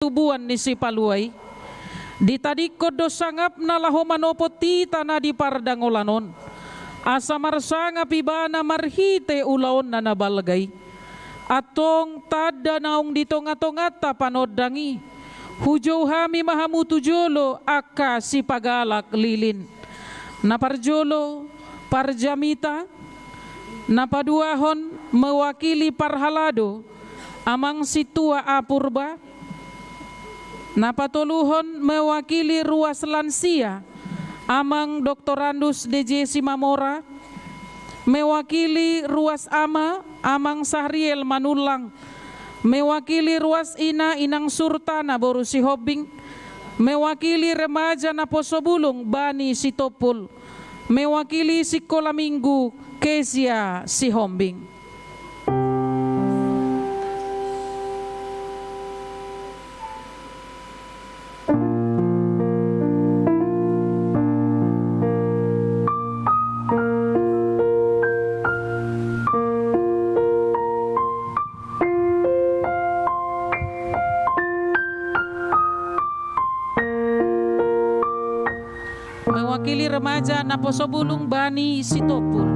tubuan ni si paluay. Ditadikod do sangap na laho manopoti tanah di pardangolanon. Asa marsanga pibana marhite ulaon na nabalgay. Atong tada naong ditongat-tongat panodangi. Hujo hami mahamutujolo aka si pagalak lilin. Naparjolo parjamita napaduahon mewakili parhalado amang situa apurba. Napatuluhon mewakili ruas lansia amang doktorandus DJ Simamora. Mewakili ruas ama amang Sahriel Manulang. Mewakili ruas ina inang Surtana Boru si Hobing. Mewakili remaja na Posobulong Bani si Topul. Mewakili si Kolaminggu Kesia si Hombing. Mewakili remaja na Posobulong Bani si Topul.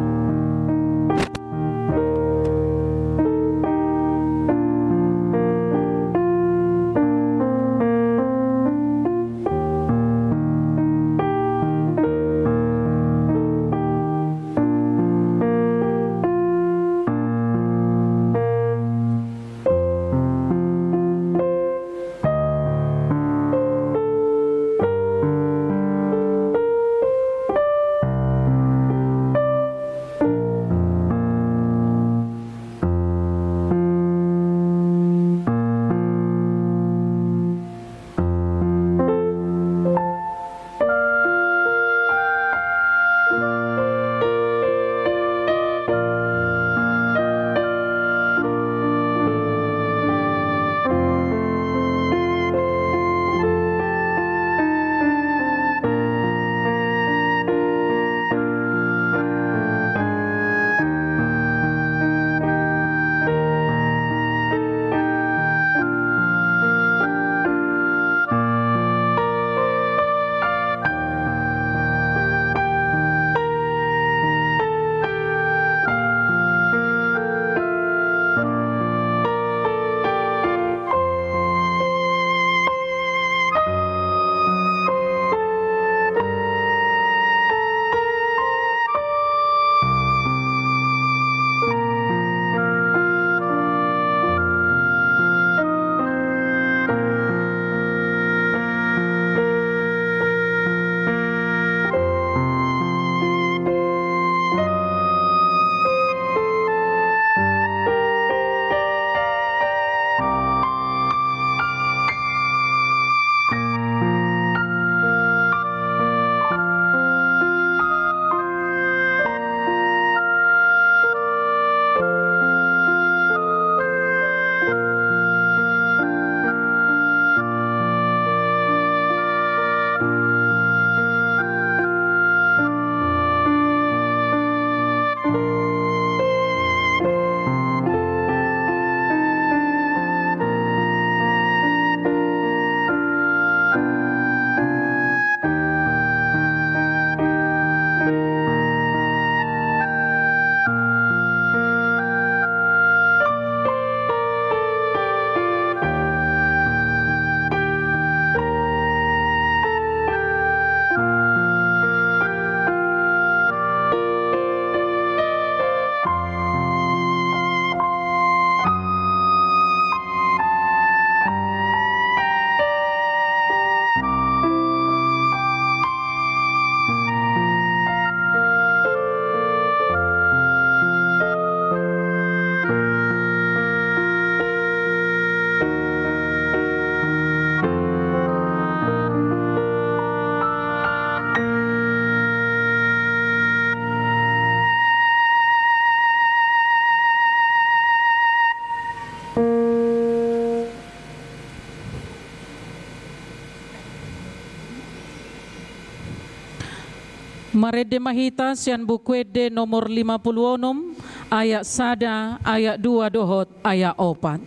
Marede mahita sian bukwede nomor 56 ayat sada ayat 2 dohot ayat 4.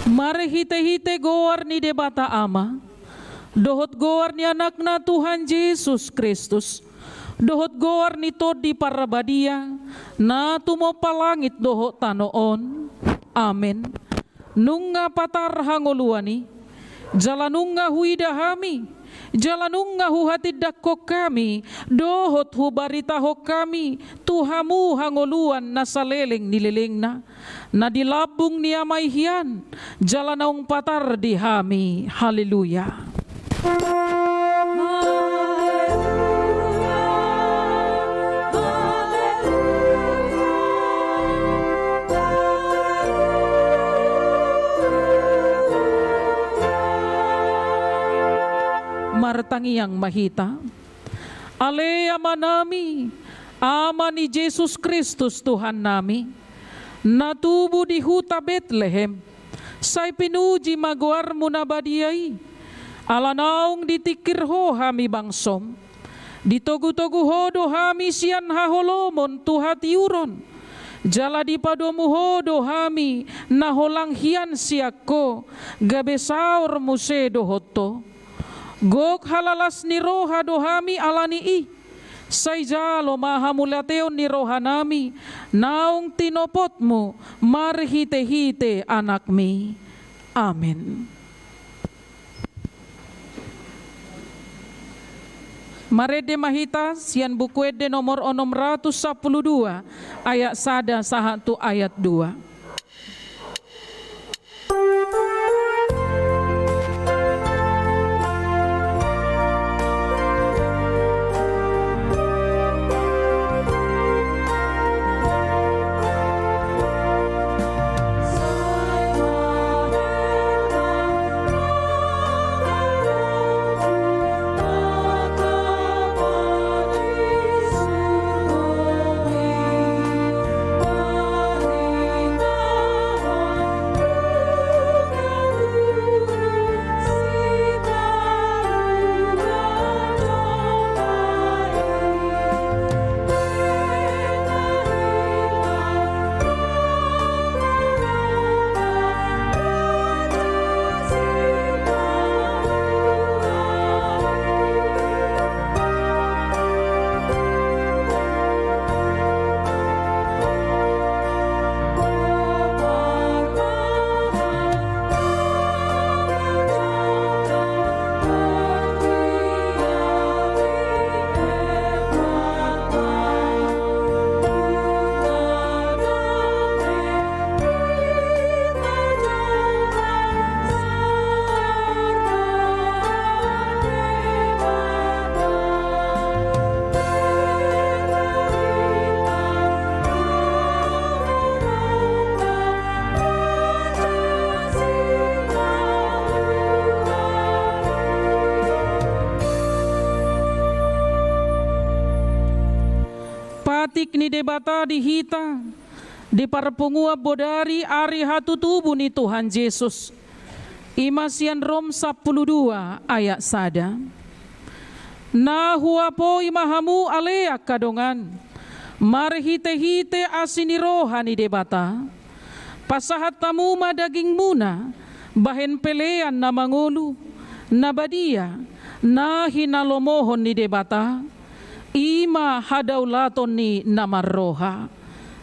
Mari hite-hite goar ni debata ama, dohot goar ni anak na Tuhan Yesus Kristus, dohot goar ni todi parabadia, na tumopalangit dohot tanoon. Amen. Nunga patar hangoluani, jalanunga huidahami, jalanunga huhatid dakko kami, dohot hubaritaho kami, tuhamu hangoluan na saleleng nililing na dilabung ni amay hiyan, jalanaung patar di hami. Haleluya. Martangi yang mahita, ale ama nami, ama ni Jesus Kristus Tuhan nami, natubo di huta Bethlehem, say pinuji maguar mo na badiyay, alanaong ditikirho hami bangsom, ditogu-togu hodo hami siyan haholomon tuhatiuron, jala di padomuhodo hami naholang hiyan siyakko, gabesaur musedo hoto. Gok halalas ni roha dohami alani i, say jalo mahamulateon ni roha nami, naong tinopot mo, marhite-hite anak mi. Amen. Marede mahita sian bukuede nomor 612 ayat 1 sahatu ayat 2. Ni debata dihita di parpungua bodari ari hatutubu ni Tuhan Yesus. Imasian Rom 12 ayat 1. Na huapo imahamu alea kadongan, marhite-hite asini rohani debata, pasahat tamu madaging muna, bahen pelean na mangulu, na badia, na hinalomohon ni debata, ima hadaulaton ni namarroha.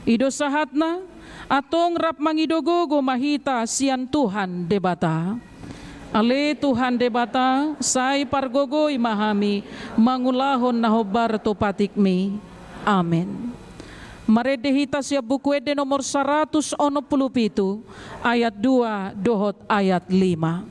Ido sahatna atong rap mangidogogo mahita sian Tuhan debata. Ale Tuhan debata say pargogo imahami mangulahon na hobar topatikmi. Amen. Maredehita siya bukuede nomor 167 ayat 2 dohot ayat 5.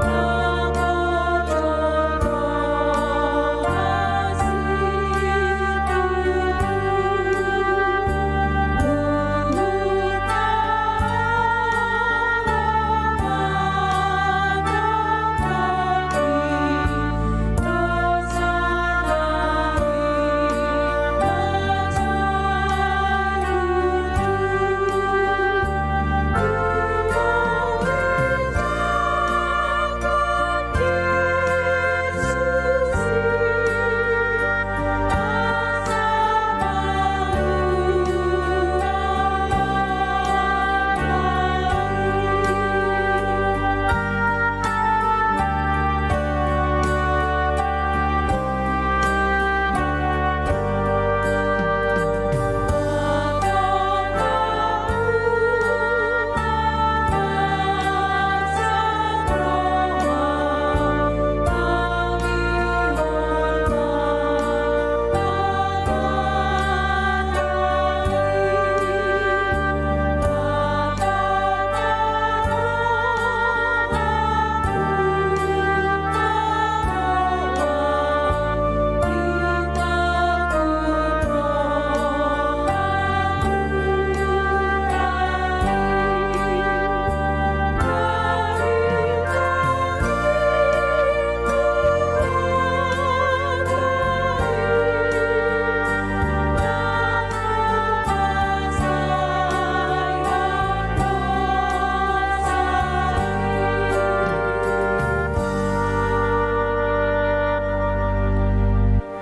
Oh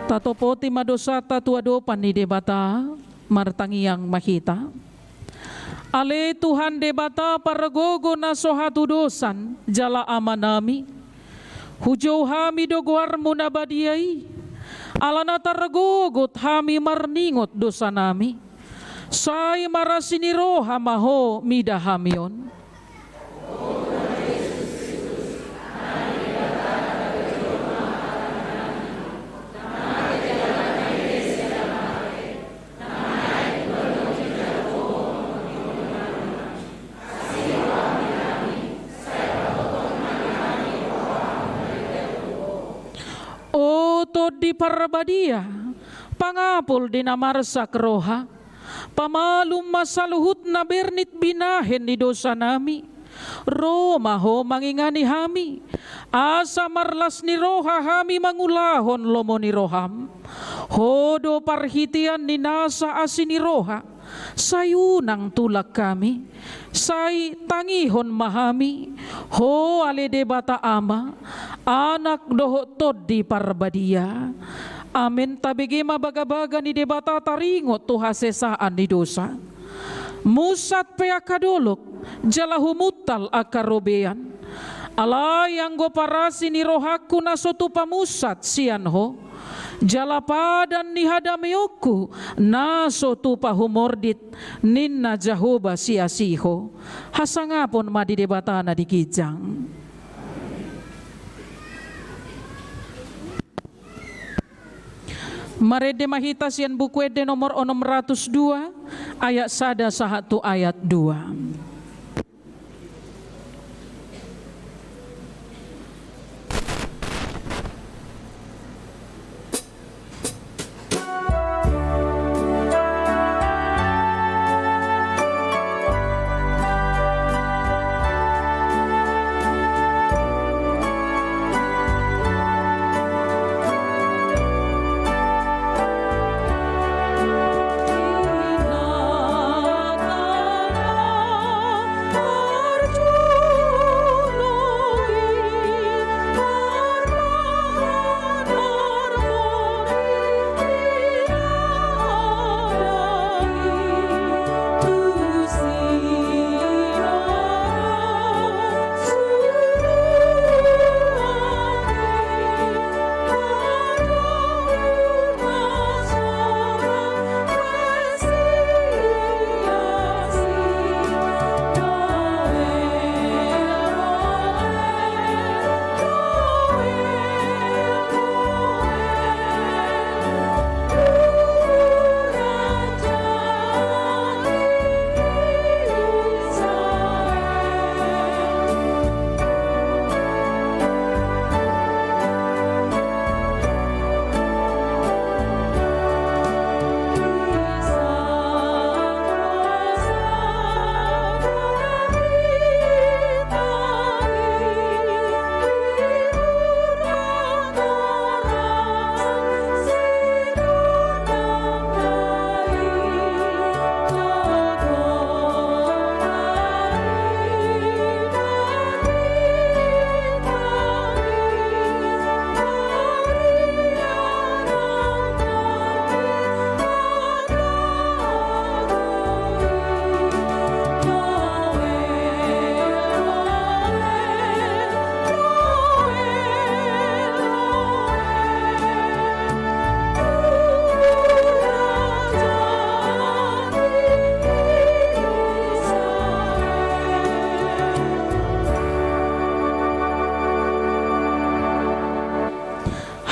Tatopoti madosata tuadopan ni debata martangiang mahita. Ale Tuhan debata paragogo na sohatu dosan jala amanami. Hujau hami doguar munabadiai. Alana taragogot hami marningot dosa nami. Say marasiniroha maho midahamion. Di parbadia pangapol dinamarsa keroha pamalum masaluhut na bernit binahen di dosa nami Roma ho mangingani hami asa marlas ni roha hami mangulahon lomo ni roham hodo parhitian ni nasa asini roha sayunang tulak kami say tangihon mahami ho ale debata ama anak doho tod di parbadia amen tabigi mabaga-baga ni debata taringot tuha sesaan ni dosa musat peakadolok jalahumutal akarobean alayang go parasi ni rohaku na sotu pamusat sian ho jalapadan ni hadamioku na sotu pahumordit ninna jahoba siasiho hasangapon madidebatana di kijang. Marede mahita sian buku ede nomor 602 ayat 1 sahatu ayat 2.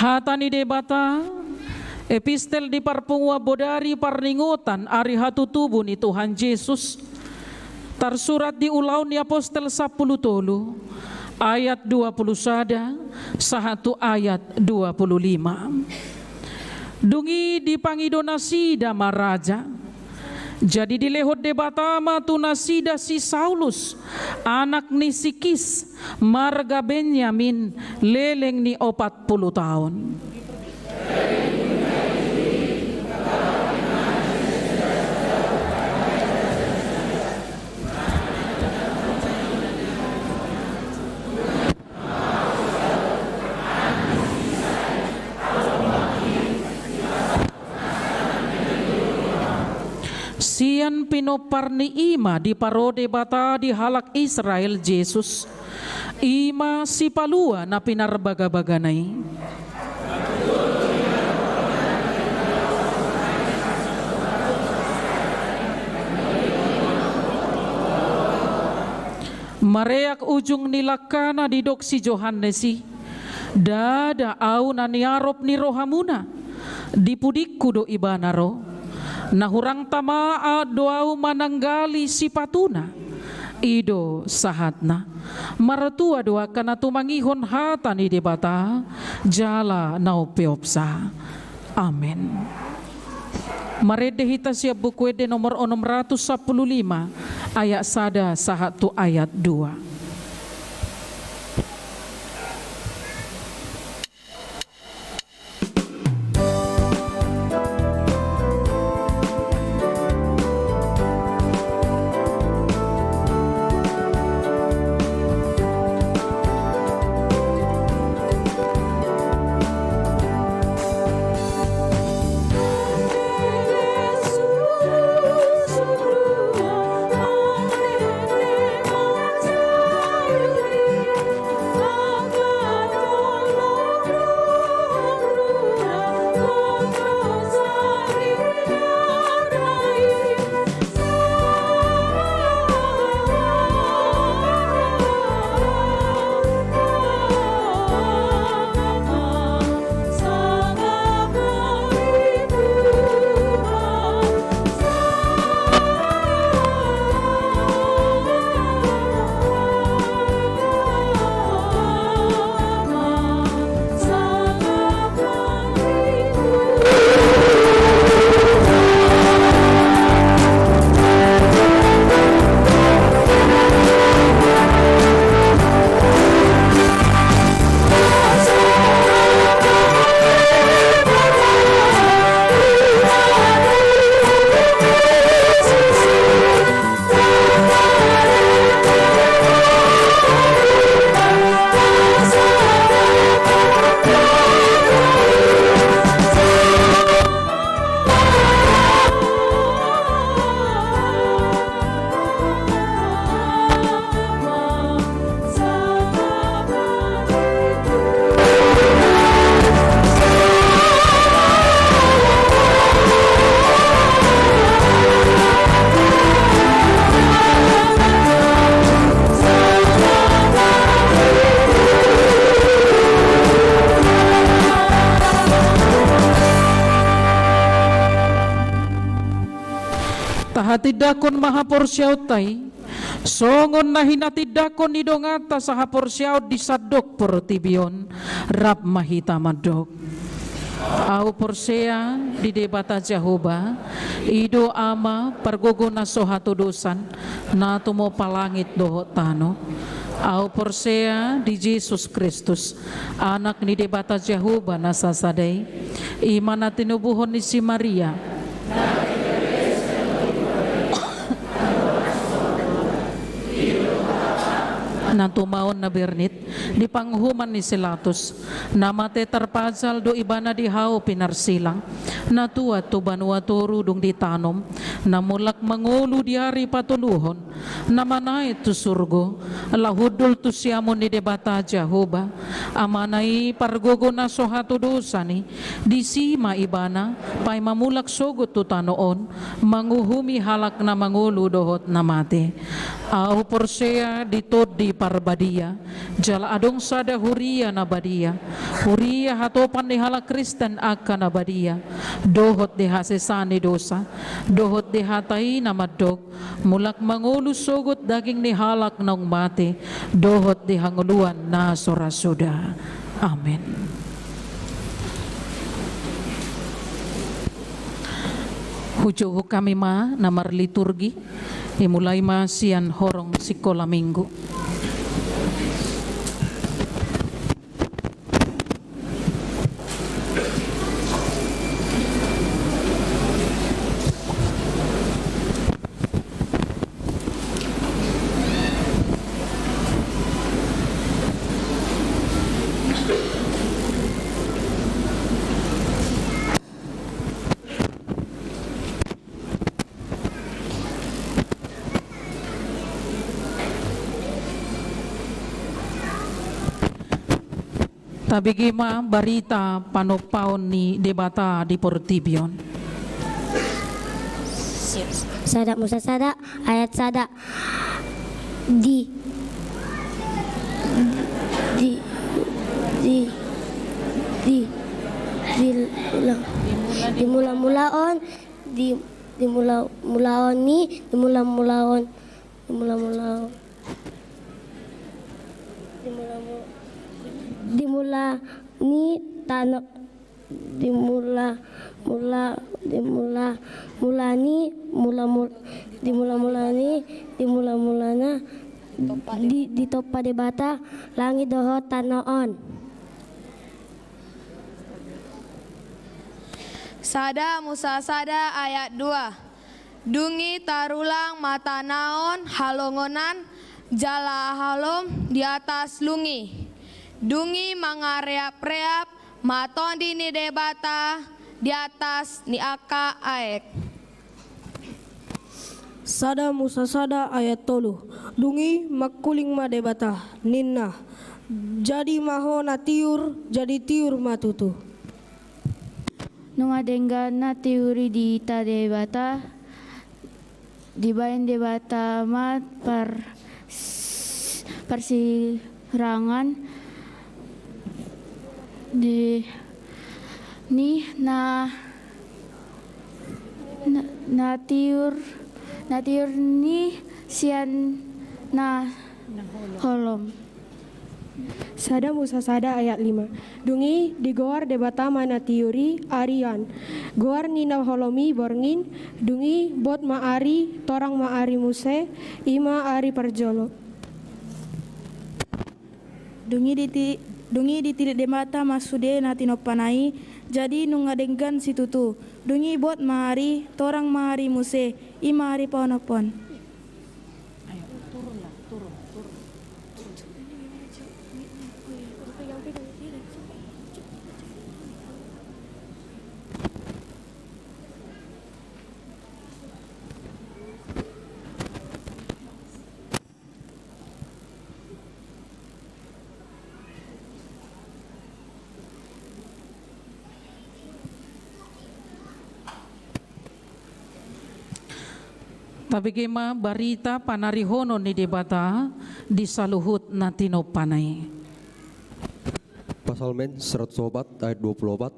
Hatani debata epistel di parpungwa bodari parningutan ari hatu tubuh ni Tuhan Yesus tersurat di ulau ni apostel 10 tolu ayat 21 sahatu ayat 25 dungi dipangidonasi dama raja. Jadi dilehot debata matu nasida si Saulus anak ni si Kis marga Benyamin leleng ni 40 tahun. pinoparni ima di parode bata di halak Israel Jesus. Ima si palua na pinarbaga-baganay. Mareak ujung nilakana di dok si Johannesi. Dada au na niarop ni rohamuna. Dipudik kudo ibanaro. Nahurang tamaa doau mananggali si patuna. Ido sahatna. Maratua doa kana tumangihon hata ni debata. Jala nau peopsa. Amen. Marede hita siap buku ede nomor 615 ayat sada sahatu ayat 2. Tahatiddakon mahaporsyautay, songon na hinatiddakon idongata sa haporsyaut di sadok portibion, rap mahita madok. Au porsea di debata Jehovah, ido ama pargogo na sohatudusan, na tumo palangit doho tano. Au porsea di Jesus Kristus, anak ni debata Jehovah na sasaday, iman na tinubuhon ni si Maria, na tumaon na bernit di panghuman ni Silatus na mate tarpazal do ibana di hao pinarsilang na tuwa tubanwa turu dong ditanom na mulak mangulu diari patuluhon na manay tu surgo lahudul tu siamon ni debata Jehovah amanay pargogo na sohatu dosani di sima ibana pay mamulak sogot tu tanoon manguhumi halak na mangulu dohot na mate au porsea ditod di parbadia jala adong sada huria na badia huria hatopan ni halak Kristen akan na badia dohot di hasesani dosa dohot di hatai na madog mulak mangulu sogot daging ni halak nang mate dohot di hanguluan na sorasuda. Amen. Hujo kami ma namar liturgi imulai ma sian horong sikola minggu. Tabigima barita panopaon ni debata di Portibion. Sada Musa sada ayat sada di mula-mulaon di topa debata langit doho tanoon. Sada Musa sada ayat 2. Dungi tarulang mata naon halongonan jala halom di atas lungi. Dungi mangareap-reap maton di ni debata di atas ni aka aek. Sada Musa sada ayat 3. Dungi makuling ma debata ninna jadi maho na tiur jadi tiur matutu. Nunga dengga na teori di ta debata dibain debata mat persirangan di ni na tiur ni sian na holom. Sada Musa sada ayat 5. Dungi di goar debata mana tiuri arian. Goar nina holomi borngin. Dungi bot maari torang maari muse ima ari perjolo. Dungi di tilik demata masude natino panai jadi nungadenggan situtu. Dungi bot maari torang maari muse ima ari ponopon. Tabigima barita panarihono ni debata di saluhut natino panay. Pasalmen 104 ayat 24.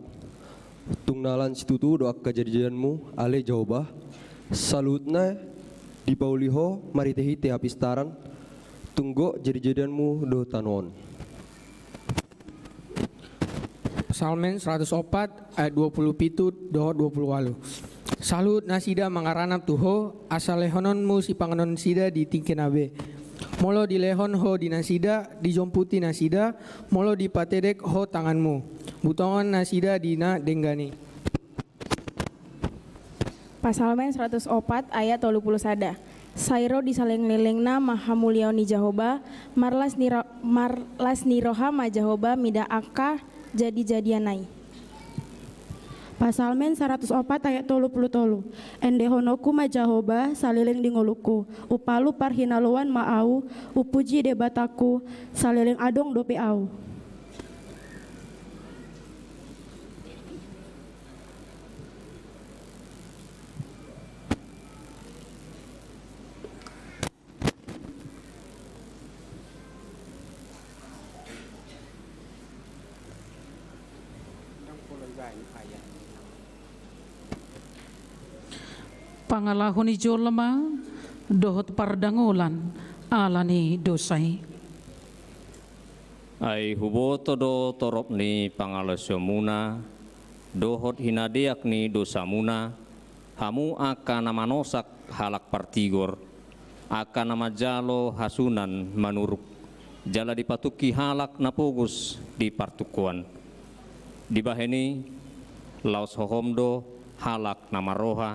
Tungnalan situtu doa kejadianmu ale jawabah salutna di pauliho maritehi te apistaran tunggo jadi-jadianmu do tanon. Pasalmen 104 ayat 27 doho 28. Salut nasida mangaranap tuho asalehononmu si panganon sida di tingkenabe. Molo dilehon ho di nasida dijomputi nasida molo dipatedek ho tanganmu. Butongan nasida dina denggani. Pasalmen 104 ayat 30 sada. Sairo disaleng-lelengna maha mulia ni Jahoba marlas niroha ma Jahoba mida aka jadi-jadianai. Pasalmen 104 ayat 30 endehonoku ma Jahoba salileng di ngoluku upalu parhinaluan maau upuji debataku salileng adong dope au. Pangalahon ni jolma dohot pardangulan alani dosai. Ai huboto do torop ni pangalasomuna dohot hinadiak ni dosamuna hamu akan namanosak halak partigor akan nama jalo hasunan manuruk jala dipatuki halak napogus di partukuan dibaheni laos hohomdo halak nama roha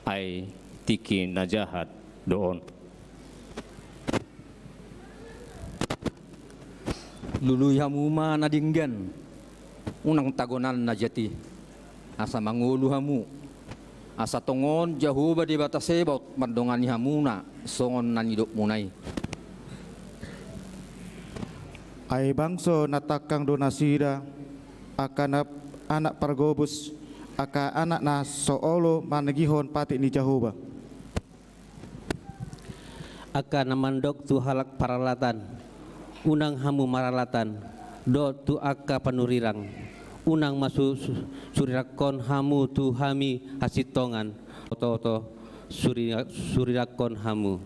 ai tiki najahat doon. Lulu hamuma nadinggan unang tagonan najati asa mangulu hamu asa tongon jahuba di batas sebot mardongani hamuna songon nanidok munai. ai bangso natakang donasida akan anak pargobus aka anak na soolo managihon pati ni Jehovah akan namandok tu halak paralatan unang hamu maralatan do tu aka panurirang unang masu surirakon hamu tu hami hasitongan oto surirakon hamu.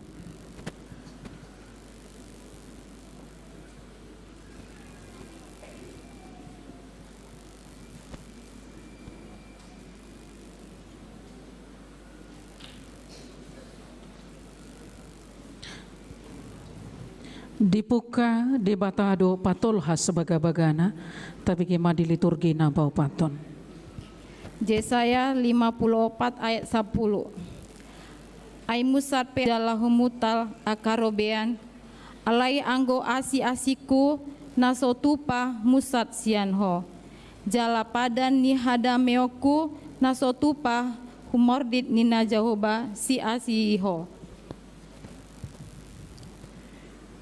Dipuka debatado patolha sebagai bagana tapi kema di liturgi na bau paton. Yesaya 54 ayat 10. Ai musat pe dalahumutal akarobean alai anggo asi-asiku nasotupa musat sianho. Jala padan ni hadameoku nasotupa humordit nina Jehovah si asiho.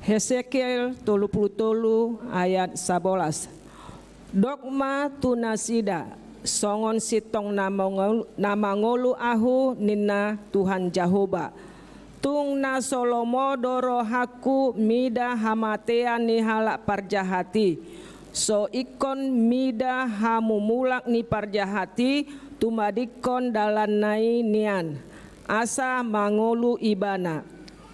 Hesekiel 33 ayat 11. Dogma tunasida songon sitong namangolu ahu nina Tuhan Jehovah. Tung na solomo doro haku mida hamatea ni halak parjahati. So ikon mida hamumulak ni parjahati tumadikon dalan nai nian. Asa mangolu ibana.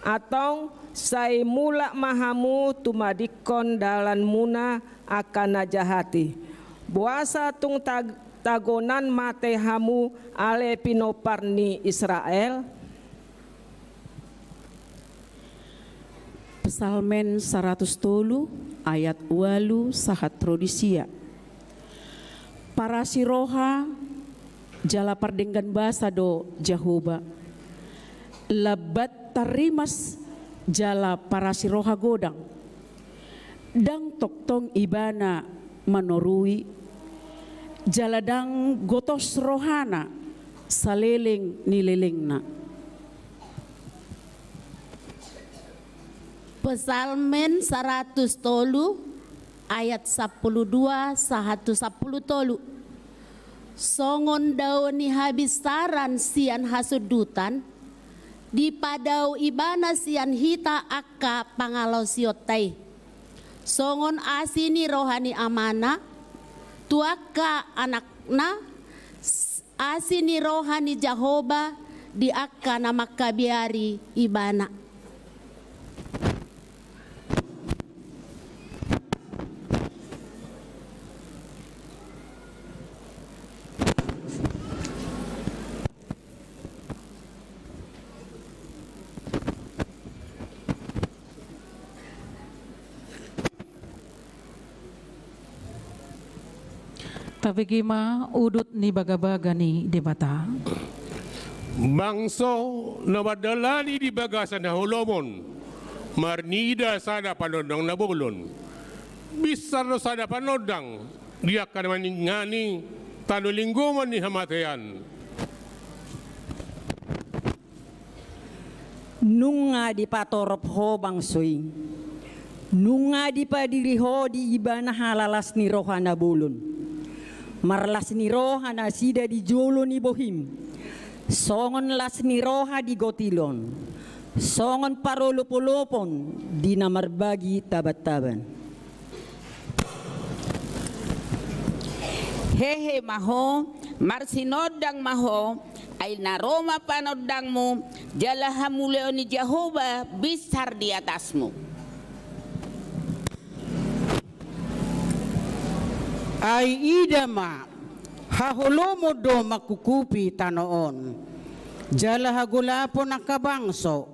Atau sai mulak mahamu tumadikon dalan muna akan najahati. Buasa tung tagonan mate hamu ale pinoparni Israel. Psalmen 100 ayat 8 sahat rodisia. Para siroha jala pardenggan basa do Jehovah. Labat tarimas jala para siroha godang dang toktong ibana manorui jala dang gotos rohana saleleng nilelengna. Psalmen 100 ayat 12 sahatu 10 songon dauni habis saran sian hasudutan di padau ibana sian hita akka pangalau siotai songon asini rohani amana tuaka anakna asini rohani Jehovah di akka nama kabiari ibana. Tapi kima udut ni baga-baga ni debata. Bangso nawadalani di bagasan na holomon, marnida sada panodang nabulon. Bisar no sada panodang, dia akan maningani tanulingguman ni hamatean. Nunga di patorop ho bangsoy, nunga di padiri ho di ibana halalas ni rohana bulun. Marlas ni roha na sida di jolo ni bohim. Songon las ni roha di gotilon. Songon parolopolopon di namarbagi tabat-taban. Hehe maho, marsinodang maho, ay naroma panodangmu, jalahamuleo ni Jehovah besar di atasmu. Ay idama haholomo do makukupi tanoon jala hagulapo nakabangso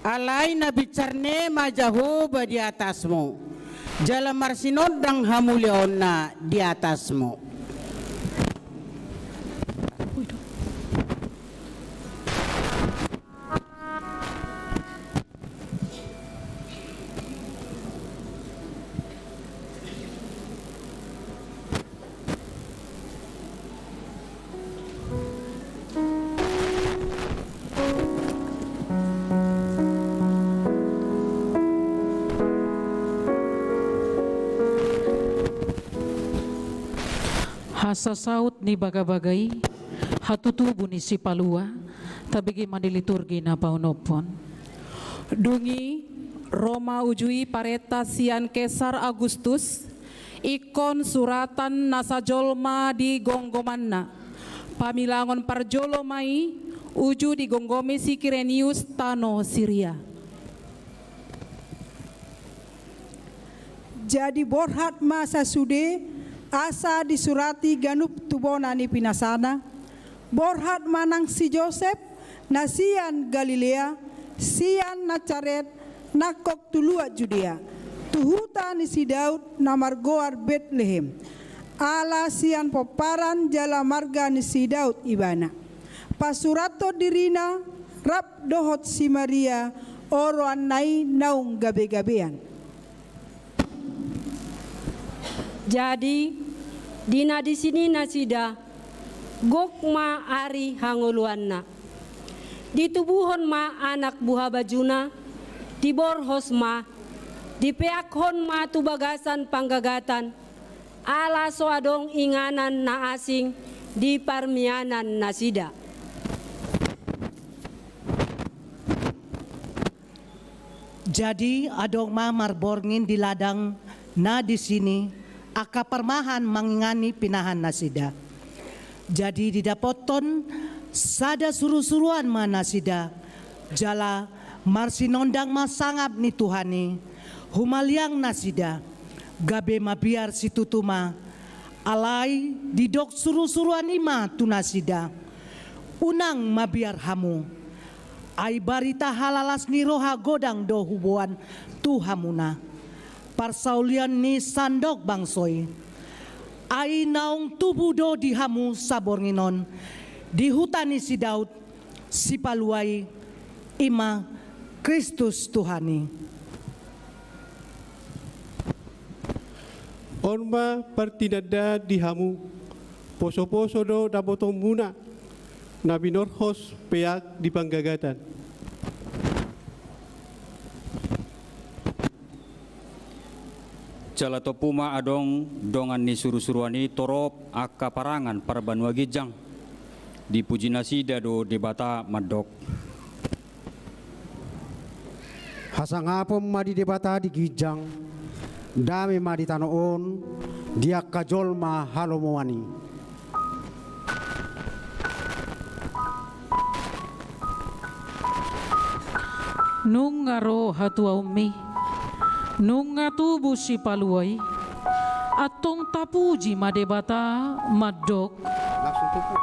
alay na bicarne ma Jehovah di atasmo jala marsinodang hamuleon na di atasmo. masa saut ni baga-bagai hatutubu ni si palua tabigi mandi liturgi na paunopon. Dungi Roma ujui pareta sian Kesar Agustus ikon suratan nasajolma di gonggomanna pamilangon parjolomai uju di gonggomi si Kirenius tano Syria. Jadi borhat masa sude asa disurati ganup tubona ni pinasana borhat manang si Joseph nasian Galilea sian Nazaret nakok tulua Judea tuhuta ni si Daud namargoar Bethlehem ala sian poparan jala marga ni si Daud ibana pasurato dirina rap dohot si Maria oroan nai naung gabe-gabean. Jadi dina di sini nasida gokma ari hanguluanna ditubuhon ma anak buah bajuna diborhos ma dipeakhon ma tubagasan panggagatan ala soadong inganan na asing di parmianan nasida. Jadi adong ma marborngin di ladang na di sini aka permahan mangingani pinahan nasida. Jadi didapoton sada suru-suruan ma nasida jala marsinondang masangap ni Tuhani humaliang nasida gabe mabiar si tutuma alai didok suru-suruan ima tu nasida unang mabiar hamu ai barita halalas ni roha godang do hubuan tu hamuna parsaulian ni sandok bangsoy ai naung tubuh do di hamu sabornginon di hutani si Daud si paluai ima Kristus Tuhani. Onma pertinada di hamu poso-poso do dabotong muna nabi norhos peak di panggagatan. Jala topuma adong dongan ni suru-suruani torop aka parangan parbanua gijang di puji nasida do debata madok. Hasangapom madi debata di gijang dami madi tanoon dia kajol ma halomowani. Nung ngaro hatua umi nung ngatubu si paluai atong tapuji madebata madok langsung tupu.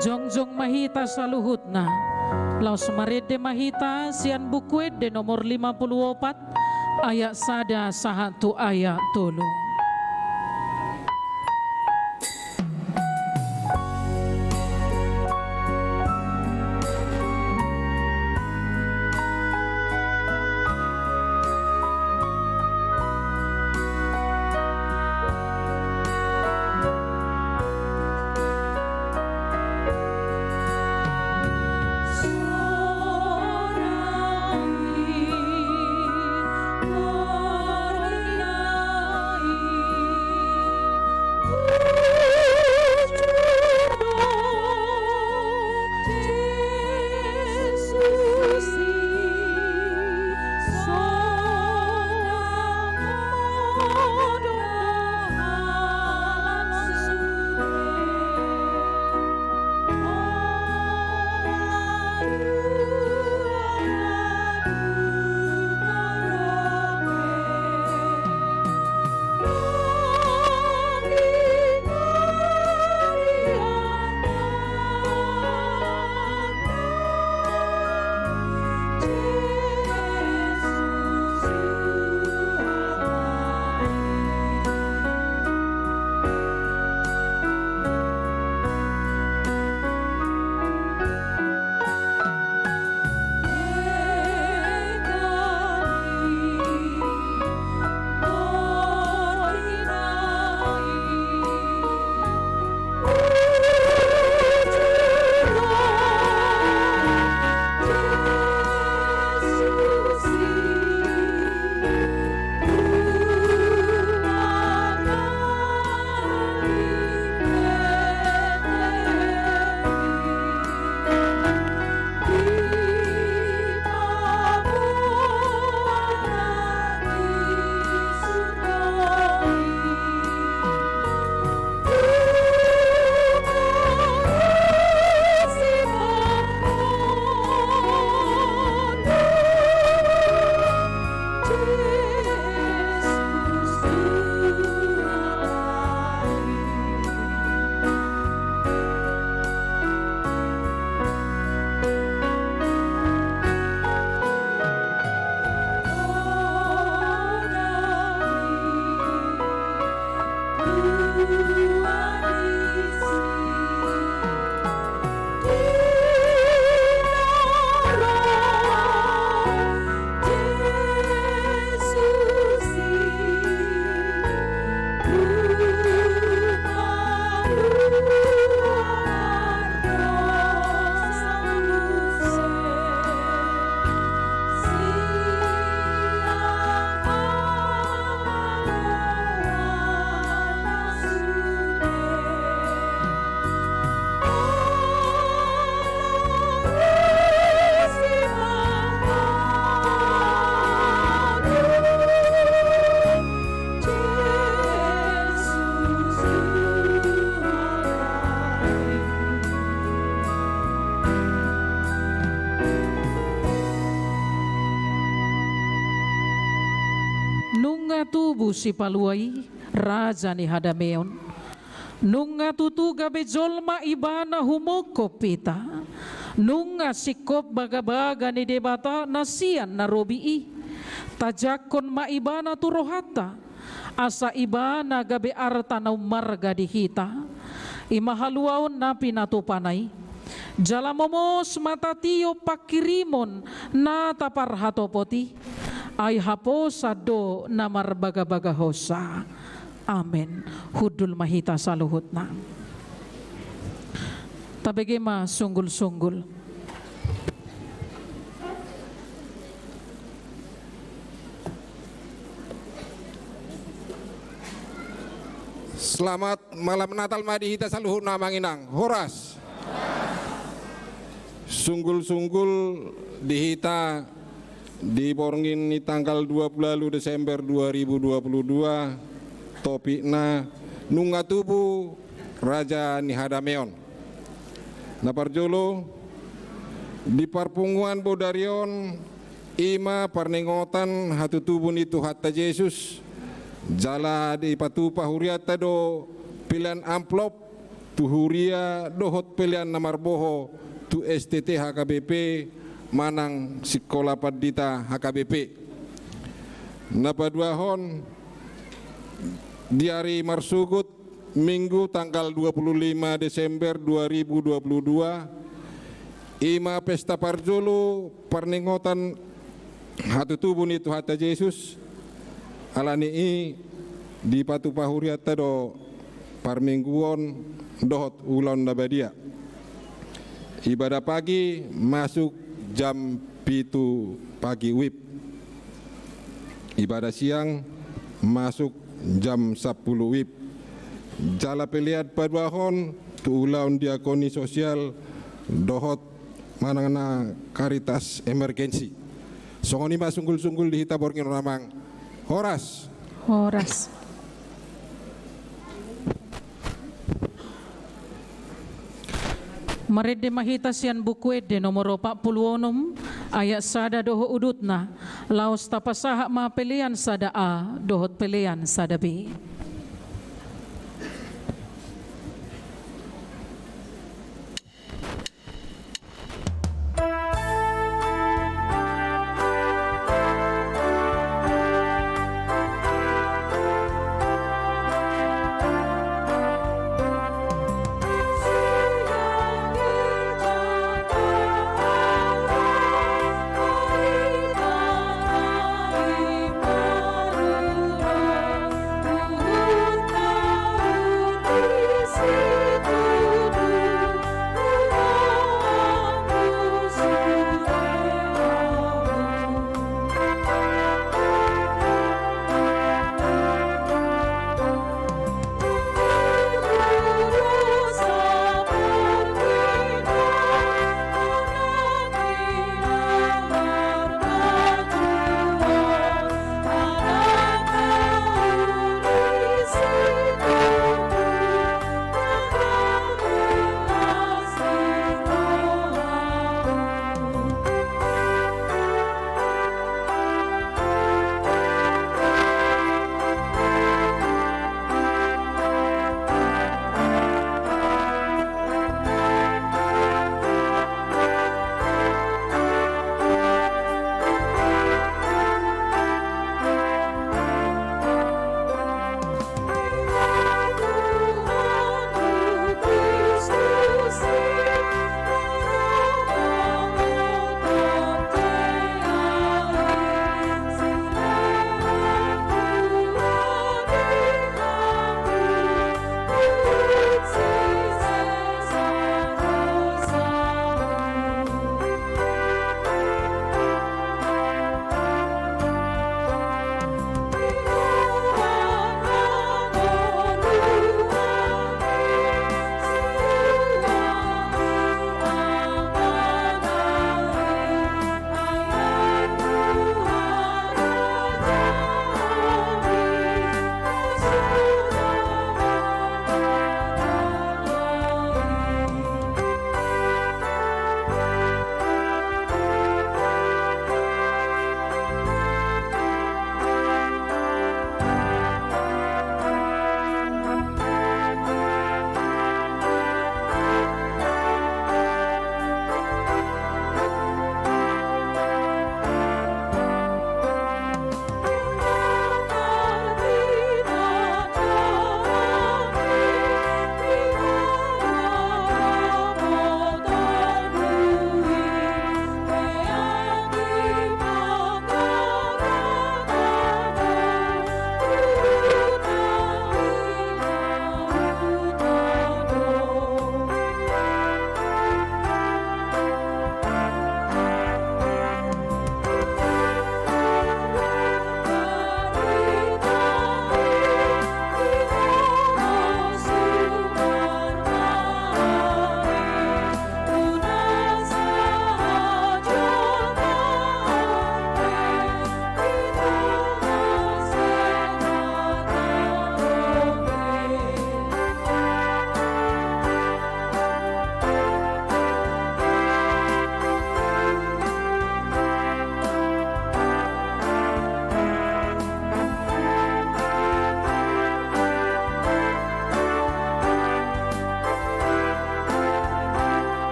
Jongjong mahita sa luhut na. Laos marede mahita sian bukwet de nomor 54 ayat sada sahatu ayat tulu. Sorang si paluai raja ni hadameon. Nunga tutuga bejolma ibana humoko pita. Nunga sikop baga-baga ni debata nasian narobii. Tajakon maibana turohata. Asa ibana gabe arta na umarga dihita. Imahaluaon na pinatupanay. Jalamomos matatiyo pakirimon na taparhatopoti. Ay haposa do na marbaga-baga hosa. Amen. Hudul mahita sa luhut na. Tabigi ma sunggul-sunggul. Selamat malam Natal madihita sa luhut na manginang. Horas. Sunggul-sunggul dihita diborngin di tanggal 20 Desember 2022. Topikna nunga tubuh Raja Nihadameon. Naparjolo di parpunguan Bodarion ima parnengotan hatu tubuh itu hatta Yesus jala di patupa huriata do pilihan amplop tu huria dohot pilihan namar boho tu STT HKBP manang sekolah padita HKBP. Napaduahon di hari Marsugut Minggu tanggal 25 Desember 2022 ima pesta parjolo parnengotan hatu tubuh itu hatta Yesus alani di patu pahuriata do parmingguon dohot ulon nabadia. Ibadah pagi masuk jam 7 pagi WIB. Ibadah siang masuk jam 10 WIB. Jala peliat paduahon tu ulaun diakoni sosial dohot manana karitas emergensi. Songoni mas sunggul-sunggul di hita borngin ramang. Horas. Horas. Marede mahita sian buku ede nomor 46 ayat sada doho udutna laos tapasaha ma pelian sada A dohot pelian sada B. Thank you.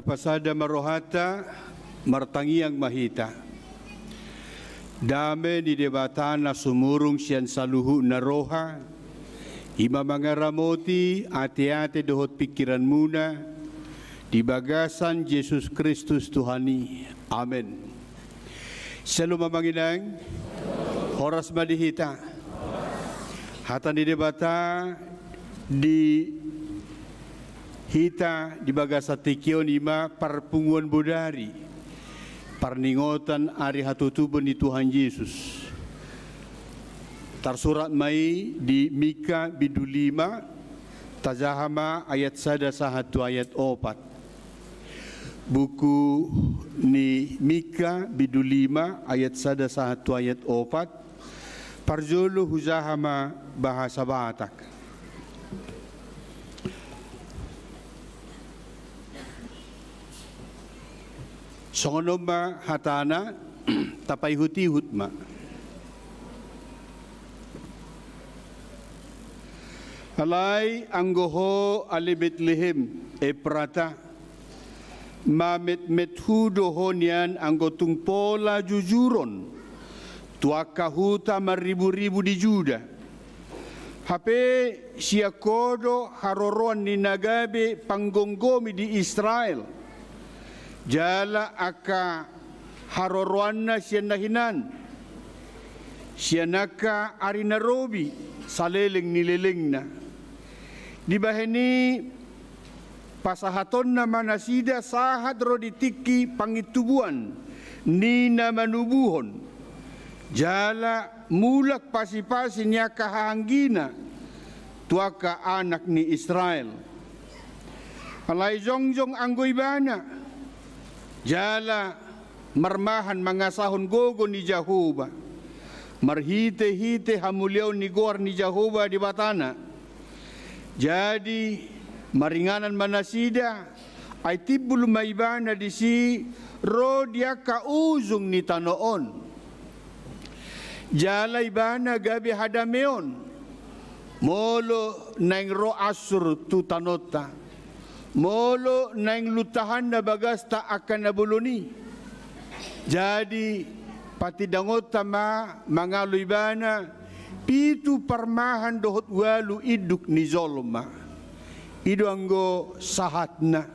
pasada marohata martangiang mahita. Dame di debatana sumurung sian saluhu naroha. Ima mangaramoti ate-ate dohot pikiran muna. Di bagasan Yesus Kristus Tuhani. Amin. Shalom mamanginang. Horas madihita. Hatan di debata di hita di bagasa tikion ima parpunguan bodari. Parningotan ari hatutubon di Tuhan Yesus. Tersurat mai di Mika bidu 5 Tazahama ayat 1 sahatu ayat 4. Buku ni Mika bidu 5 ayat 1 sahatu ayat 4. Parjolo huzahama bahasa Batak. Songonoma hatana tapai huti hutma. Alai anggoho ali Bethlehem prata mamet methudo honian anggotung pola jujuron tuaka huta maribu-ribu di Juda. Hape siakodo haroroan ni nagabe panggonggomi di Israel. Jala aka haroroanna sianahinan sianaka arinarobi saleleng nilelengna dibaheni pasahaton na manasida sahat roditiki pangitubuan nina manubuhon jala mulak pasi-pasi niya kahanggina tuaka anak ni Israel alai jongjong anggoy bana jala marmahan mangasahon gogo ni Jehovah marhite-hite hamuliaw ni gor ni Jehovah di batana jadi maringanan manasida ay tibul maibana di si rodia kauzung ni tanoon jala ibana gabi hadameon molo nang ro asur tu tanota molo nang lutahan na bagasta akan nabuluni. Jadi pati dangot tama mangaloy bana pitu parmahan dohot walu iduk ni zolma. Ido anggo sahatna.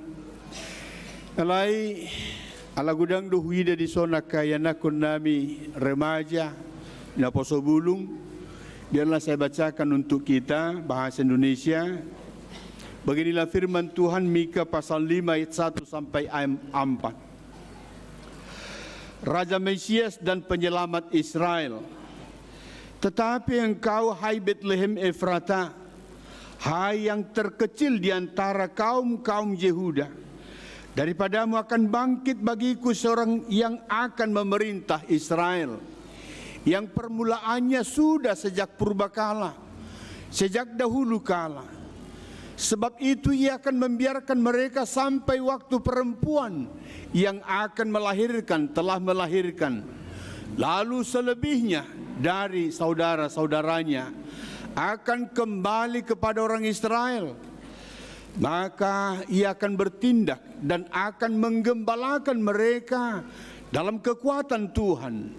Alai alagudang dohuida di sona kaya nakon nami remaja na posobulung. Biarlah saya bacakan untuk kita bahasa Indonesia. Beginilah firman Tuhan Mika pasal 5 ayat 1 sampai 4. Raja Mesias dan penyelamat Israel. Tetapi engkau hai Bethlehem Efrata, hai yang terkecil di antara kaum-kaum Yehuda, daripadamu akan bangkit bagiku seorang yang akan memerintah Israel, yang permulaannya sudah sejak purbakala, sejak dahulu kala. Sebab itu ia akan membiarkan mereka sampai waktu perempuan yang akan melahirkan telah melahirkan. Lalu selebihnya dari saudara-saudaranya akan kembali kepada orang Israel. Maka ia akan bertindak dan akan menggembalakan mereka dalam kekuatan Tuhan.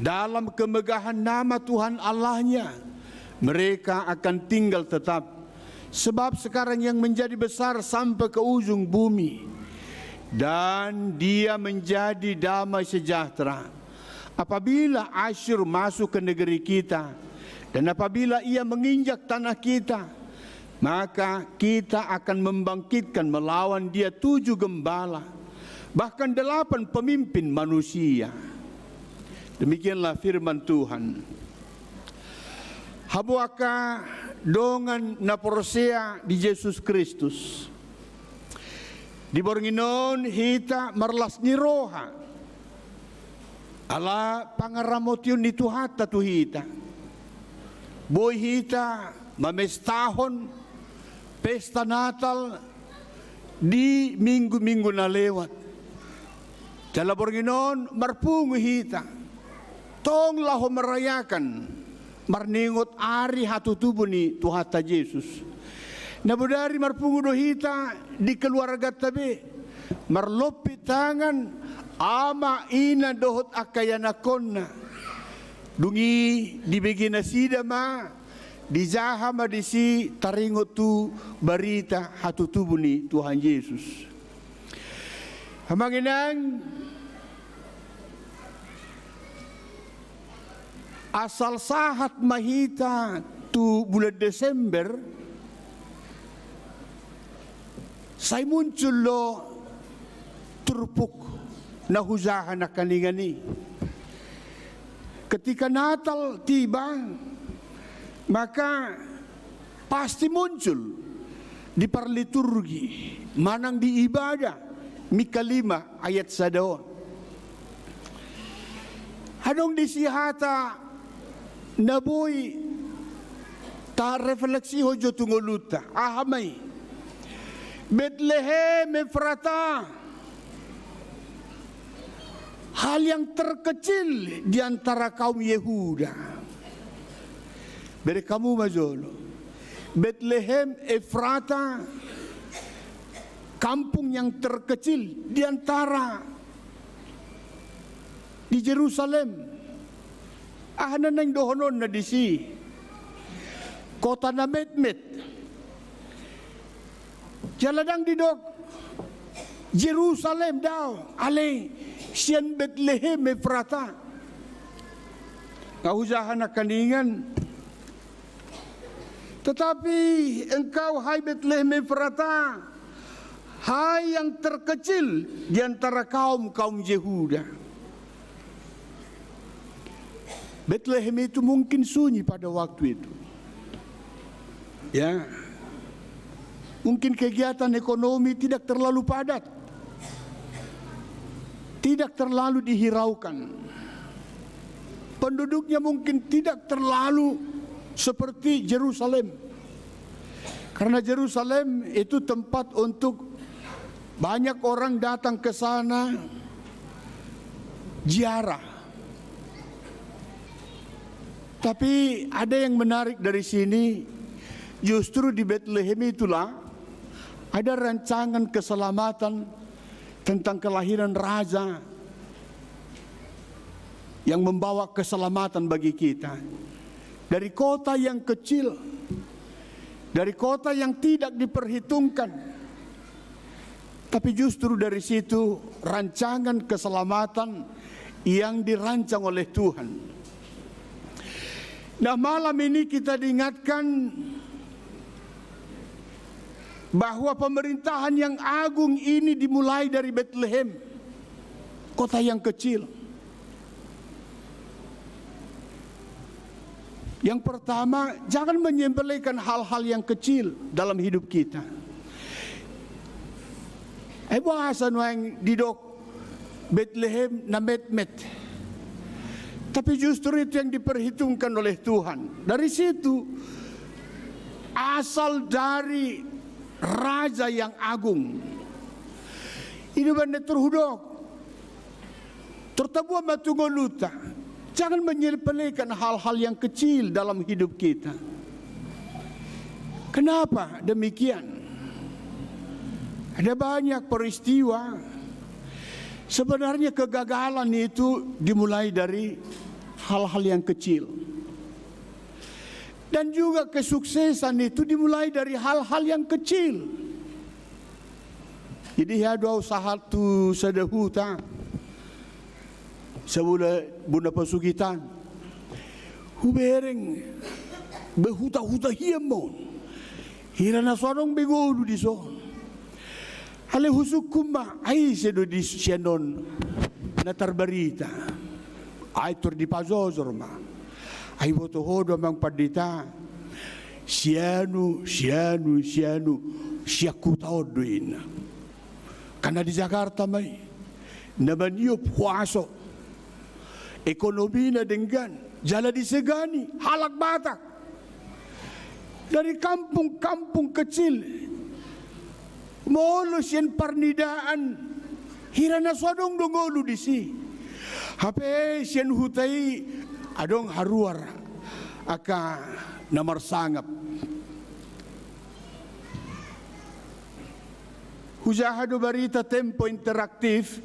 Dalam kemegahan nama Tuhan Allahnya mereka akan tinggal tetap. Sebab sekarang yang menjadi besar sampai ke ujung bumi. Dan dia menjadi damai sejahtera. Apabila Asyur masuk ke negeri kita. Dan apabila ia menginjak tanah kita. Maka kita akan membangkitkan melawan dia 7 gembala. Bahkan 8 pemimpin manusia. Demikianlah firman Tuhan. Habuaka dongan na porosea di Yesus Kristus. Di bornginon hita marlas ni roha. Ala pangaramotion ni tuhata tu hita. Boy hita mamestahon pesta Natal di minggu-minggu na lewat. Jala bornginon marpungu hita. Tong laho merayakan. Marningot ari hatutubo ni Tuhata Yesus. Nabudari marpungudo hita di keluarga tabe. marlopi tangan ama ina dohot akayanakonna dungi dibegina sida ma dijaha ma disi taringo tu barita hatutubuni Tuhan Yesus. Hamanginang asal sahat mahita tu bulan Desember saya muncul lo turpuk na huzahan na kaningani. Ketika Natal tiba, maka pasti muncul di parliturgi, manang di ibadah, Mika 5 ayat 1. Hadong disihata naboy ta refleksi hojo tungoluta ahamay Bethlehem Efrata, hal yang terkecil di antara kaum Yehuda. Beri kamu majolo, Bethlehem Efrata, kampung yang terkecil di antara di Jerusalem. Ahana nang dohonon na disi, kota na Metmet. Jaladang didok Jerusalem daw ale sian Bethlehem Efrata kausahan na kaningan. Tetapi engkau hai Bethlehem Efrata, hai yang terkecil di antara kaum Yehuda. Bethlehem itu mungkin sunyi pada waktu itu, ya. Mungkin kegiatan ekonomi tidak terlalu padat, tidak terlalu dihiraukan. Penduduknya mungkin tidak terlalu seperti Yerusalem. Karena Yerusalem itu tempat untuk banyak orang datang ke sana ziarah. Tapi ada yang menarik dari sini, justru di Bethlehem itulah ada rancangan keselamatan tentang kelahiran raja yang membawa keselamatan bagi kita. Dari kota yang kecil, dari kota yang tidak diperhitungkan, tapi justru dari situ rancangan keselamatan yang dirancang oleh Tuhan. Nah, malam ini kita diingatkan bahwa pemerintahan yang agung ini dimulai dari Bethlehem, kota yang kecil. Yang pertama, jangan menyembelihkan hal-hal yang kecil dalam hidup kita. Bahasa yang didok Bethlehem na Metmet. Tapi justru itu yang diperhitungkan oleh Tuhan. Dari situ asal dari raja yang agung. Ini benar terhudok. Tertabuah matungoluta. Jangan menyepelekan hal-hal yang kecil dalam hidup kita. Kenapa demikian? Ada banyak peristiwa. Sebenarnya kegagalan itu dimulai dari hal-hal yang kecil. Dan juga kesuksesan itu dimulai dari hal-hal yang kecil. Jadi ada satu sedahuta sebula bunda pesugitan hubereng behuta-huta hiamon hirana sorong begodu di son ale husuk kumma ai sedo di sianon na tarbarita ai tur di pazozor ma ai boto hodo mang padita sianu siaku taodoin karena di Jakarta mai nabanio puaso ekonomi na dengan jala disegani halak batak dari kampung-kampung kecil molos yan parnidaan hirana swadong dongolu disi hape sian hutai adong haruar aka namar sangap Hujahado Barita Tempo Interaktif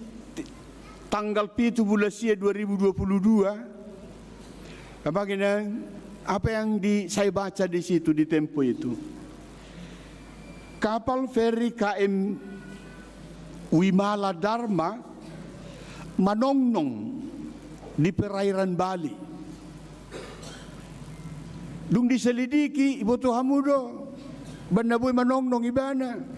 tanggal 7 bulan 2022. Apa yang saya baca di situ di Tempo itu. Kapal feri KM Wimala Dharma manongnong di perairan Bali. Dung diselidiki ibu Tuhamudo banda boy manongnong ibana.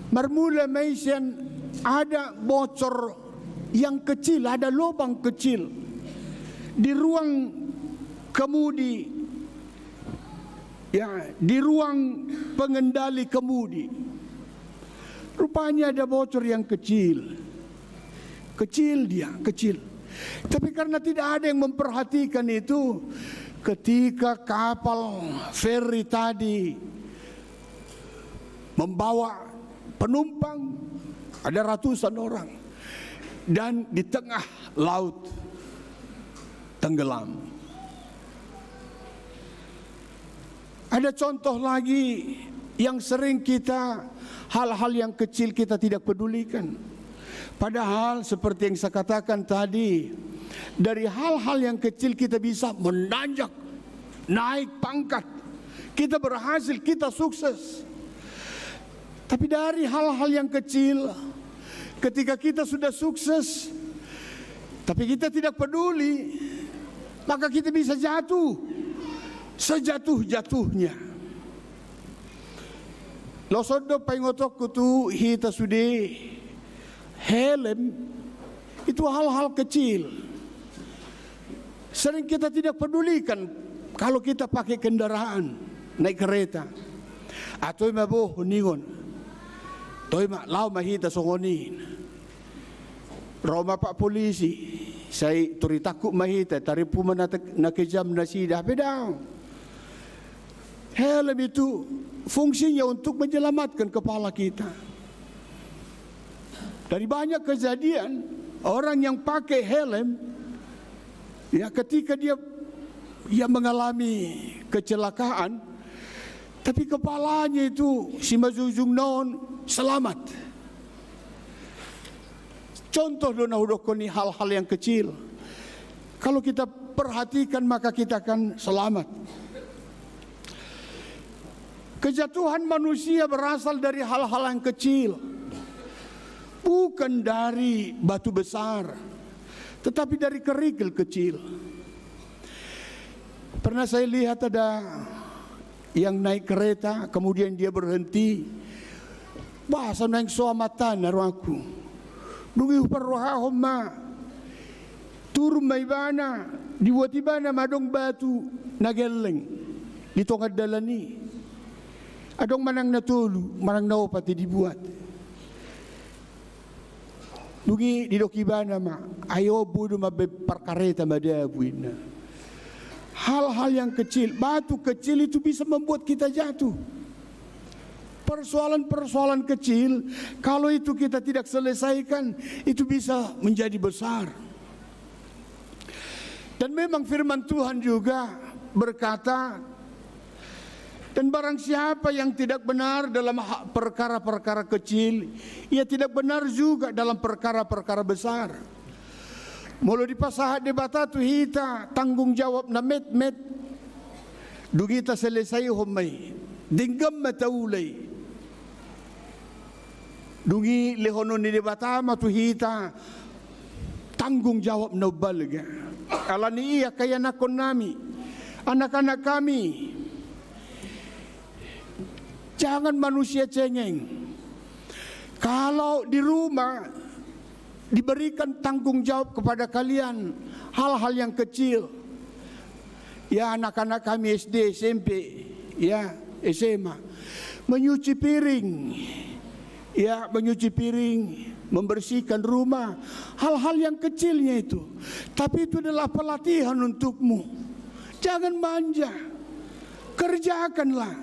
Marmula Maisian ada bocor yang kecil, ada lubang kecil di ruang kemudi, ya, di ruang pengendali kemudi. Rupanya ada bocor yang kecil, kecil. Tapi karena tidak ada yang memperhatikan itu, ketika kapal feri tadi membawa penumpang, ada ratusan orang, dan di tengah laut tenggelam. Ada contoh lagi yang sering kita, hal-hal yang kecil kita tidak pedulikan. Padahal seperti yang saya katakan tadi, dari hal-hal yang kecil kita bisa menanjak, naik pangkat, kita berhasil, kita sukses. Tapi dari hal-hal yang kecil, ketika kita sudah sukses, tapi kita tidak peduli, maka kita bisa jatuh sejatuh-jatuhnya. Losodo paingotok kutu hita sude helm, itu hal-hal kecil. Sering kita tidak pedulikan kalau kita pakai kendaraan, naik kereta. Atau maboh ningon. Toy mak lau mahita songonin. Roma pak polisi, saya turi takut mahita, taripu mana nakejam nasidah bedang. Helm itu fungsinya untuk menyelamatkan kepala kita. Dari banyak kejadian orang yang pakai helm, ya ketika dia mengalami kecelakaan, tapi kepalanya itu si mazujung non selamat. Contoh dona hudokoni hal-hal yang kecil. Kalau kita perhatikan maka kita akan selamat. Kejatuhan manusia berasal dari hal-hal yang kecil. Bukan dari batu besar, tetapi dari kerikil kecil. Pernah saya lihat ada yang naik kereta, kemudian dia berhenti. Bahasa naik suamatan naruaku. Dungi perrohahom ma. Turun maibana, dibuat ibana madong batu nageleng. Di tongkat dalani. Adong manang natulu, manang naopati dibuat. Dungi didokibana ma. Ayo budu mabeparkareta madabuina. Hal-hal yang kecil, batu kecil itu bisa membuat kita jatuh. Persoalan-persoalan kecil, kalau itu kita tidak selesaikan, itu bisa menjadi besar. Dan memang firman Tuhan juga berkata, dan barang siapa yang tidak benar dalam perkara-perkara kecil, ia tidak benar juga dalam perkara-perkara besar. Mulu di pasahat debatatu hita tanggung jawab na met-met. Dugita selesai homay, dinggam mataulay. Dungi lehono ni debatama tu hita tanggung jawab na balga. Alani iya kaya nakon nami, anak-anak kami. Jangan manusia cengeng. Kalau di rumah diberikan tanggung jawab kepada kalian hal-hal yang kecil. Ya anak-anak kami SD, SMP, ya SMA, menyuci piring. Ya menyuci piring, membersihkan rumah, hal-hal yang kecilnya itu. Tapi itu adalah pelatihan untukmu. Jangan manja, kerjakanlah.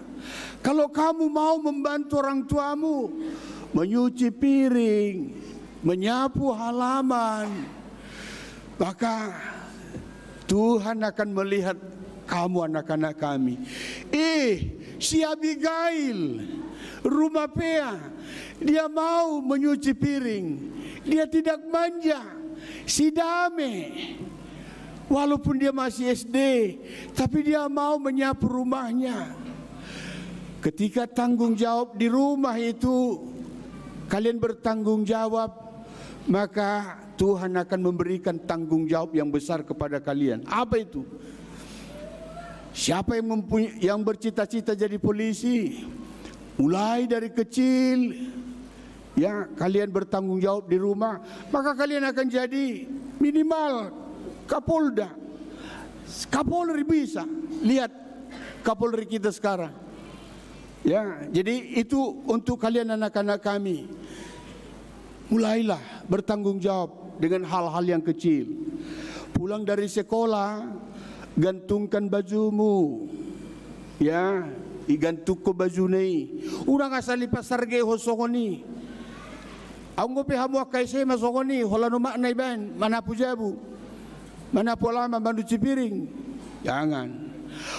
Kalau kamu mau membantu orang tuamu, menyuci piring, menyapu halaman, maka Tuhan akan melihat kamu anak-anak kami. Si Abigail, rumah Pea, Dia mau menyuci piring. Dia tidak manja. Si Dame, walaupun dia masih SD, tapi dia mau menyapu rumahnya. Ketika tanggung jawab di rumah itu, kalian bertanggung jawab, maka Tuhan akan memberikan tanggung jawab yang besar kepada kalian. Apa itu? Siapa yang bercita-cita jadi polisi? Mulai dari kecil, ya, kalian bertanggung jawab di rumah, maka kalian akan jadi minimal Kapolda. Kapolri bisa. Lihat Kapolri kita sekarang. Ya, jadi itu untuk kalian anak-anak kami. Mulailah bertanggung jawab dengan hal-hal yang kecil. Pulang dari sekolah, gantungkan bajumu. Ya, igantuk ko baju ni. Urang asali pasar ge hosongoni. Ang gope hamu kay se masongoni, hola no mak ban, mana pujabu. Mana lama manduci piring. Jangan.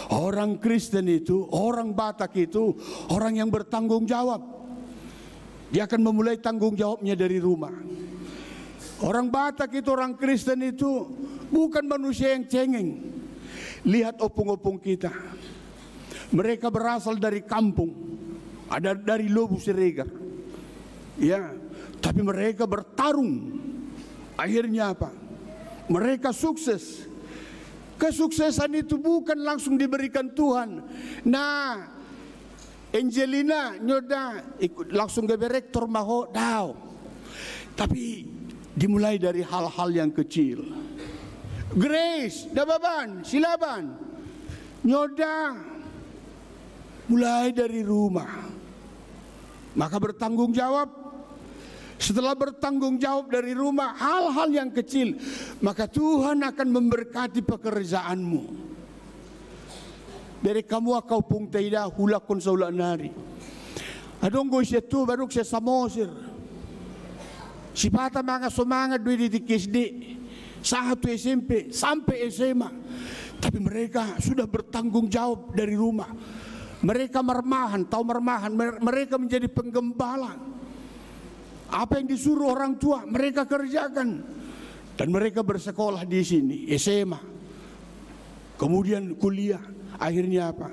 Orang Kristen itu, orang Batak itu, orang yang bertanggung jawab. Dia akan memulai tanggung jawabnya dari rumah. Orang Batak itu, orang Kristen itu bukan manusia yang cengeng. Lihat opung-opung kita. Mereka berasal dari kampung, ada dari Lobu Siregar. Ya, tapi mereka bertarung. Akhirnya apa? Mereka sukses. Kesuksesan itu bukan langsung diberikan Tuhan. Nah, Angelina nyoda ikut langsung ke rektor maho daw. Tapi dimulai dari hal-hal yang kecil. Grace, dababan, silaban. Nyoda mulai dari rumah. Maka bertanggung jawab. Setelah bertanggung jawab dari rumah hal-hal yang kecil, maka Tuhan akan memberkati pekerjaanmu. Dari kamu akau pung taida hulakon saulah nari. Adong go siya tu baru siya samosir. Si pata mga semangat dua di KSD, satu SMP sampai SMA. Tapi mereka sudah bertanggung jawab dari rumah. Mereka mermahan, tahu mermahan, mereka menjadi penggembala. Apa yang disuruh orang tua mereka kerjakan. Dan mereka bersekolah di sini, SMA. Kemudian kuliah. Akhirnya apa?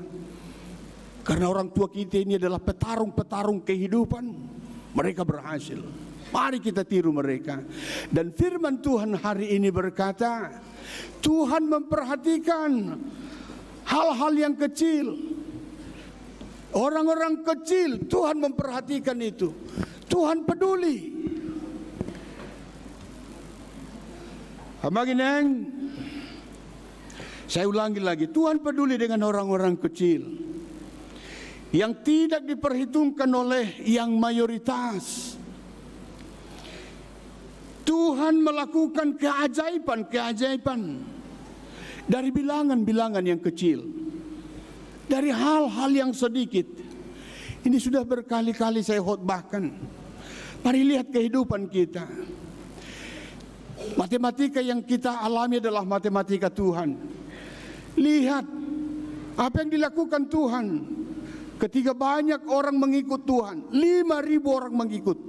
Karena orang tua kita ini adalah petarung-petarung kehidupan, mereka berhasil. Mari kita tiru mereka. Dan firman Tuhan hari ini berkata, Tuhan memperhatikan hal-hal yang kecil. Orang-orang kecil Tuhan memperhatikan itu. Tuhan peduli. Hamagineng, saya ulangi lagi, Tuhan peduli dengan orang-orang kecil yang tidak diperhitungkan oleh yang mayoritas. Tuhan melakukan keajaiban-keajaiban dari bilangan-bilangan yang kecil, dari hal-hal yang sedikit. Ini sudah berkali-kali saya khotbahkan. Mari lihat kehidupan kita. Matematika yang kita alami adalah matematika Tuhan. Lihat apa yang dilakukan Tuhan ketika banyak orang mengikut Tuhan. 5.000 orang mengikut.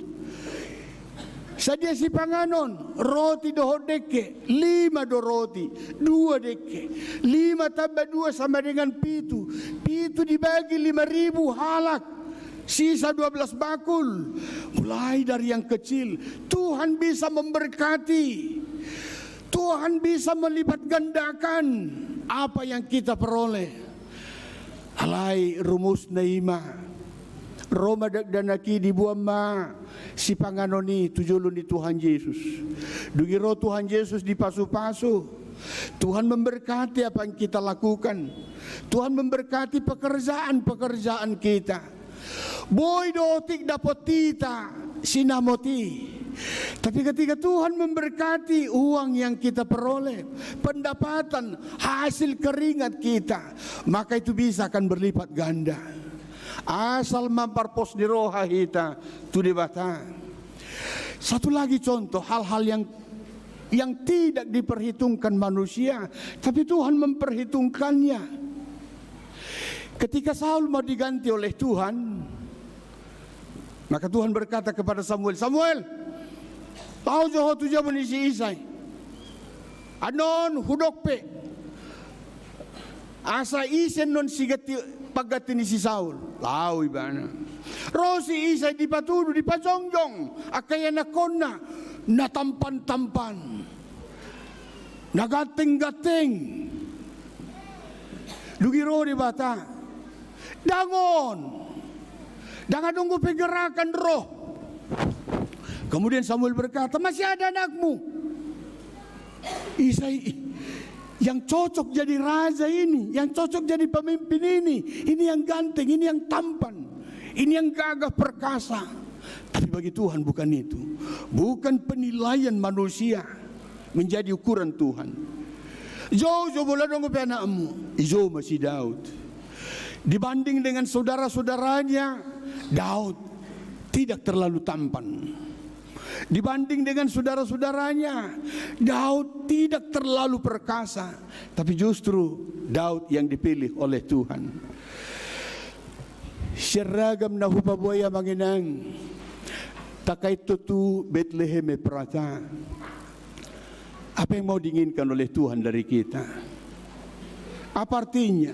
Sadia si panganon roti doho deke 5 do roti 2 deke 5 tambah 2 sama dengan pitu dibagi 5.000 halak sisa 12 bakul. Mulai dari yang kecil Tuhan bisa memberkati, Tuhan bisa melipat gandakan apa yang kita peroleh. Alai rumus naima Roma danaki di buama si panganoni tujulun di Tuhan Yesus. Dugiro Tuhan Yesus di pasu-pasu. Tuhan memberkati apa yang kita lakukan. Tuhan memberkati pekerjaan-pekerjaan kita. Boy dotik dapat tita sinamoti. Tapi ketika Tuhan memberkati uang yang kita peroleh, pendapatan, hasil keringat kita, maka itu bisa akan berlipat ganda. Asal mamparpos di roha kita tu dibata. Satu lagi contoh hal-hal yang tidak diperhitungkan manusia, tapi Tuhan memperhitungkannya. Ketika Saul mau diganti oleh Tuhan, Maka Tuhan berkata kepada Samuel, Samuel, tahu johor tu jaman isi Isai. Anon hudokpe. Asa isen non sigati pagati ni si Saul. Tahu ibana. Rosi Isai dipatudu dipajongjong. Akaya nakonna natampan-tampan. Nagating-gating. Lugiro di bata. Dangon. Jangan nunggu pergerakan roh. Kemudian Samuel berkata, masih ada anakmu. Isai yang cocok jadi raja ini, yang cocok jadi pemimpin ini yang ganteng, ini yang tampan, ini yang gagah perkasa. Tapi bagi Tuhan bukan itu. Bukan penilaian manusia menjadi ukuran Tuhan. Jauh boleh nunggu anakmu. Ijo masih Daud. Dibanding dengan saudara-saudaranya, Daud tidak terlalu tampan. Dibanding dengan saudara-saudaranya, Daud tidak terlalu perkasa. Tapi justru Daud yang dipilih oleh Tuhan. Seragam na hupabuaya manginang. Takay tutu Bethlehem Ephrata. Apa yang mau diinginkan oleh Tuhan dari kita? Apa artinya?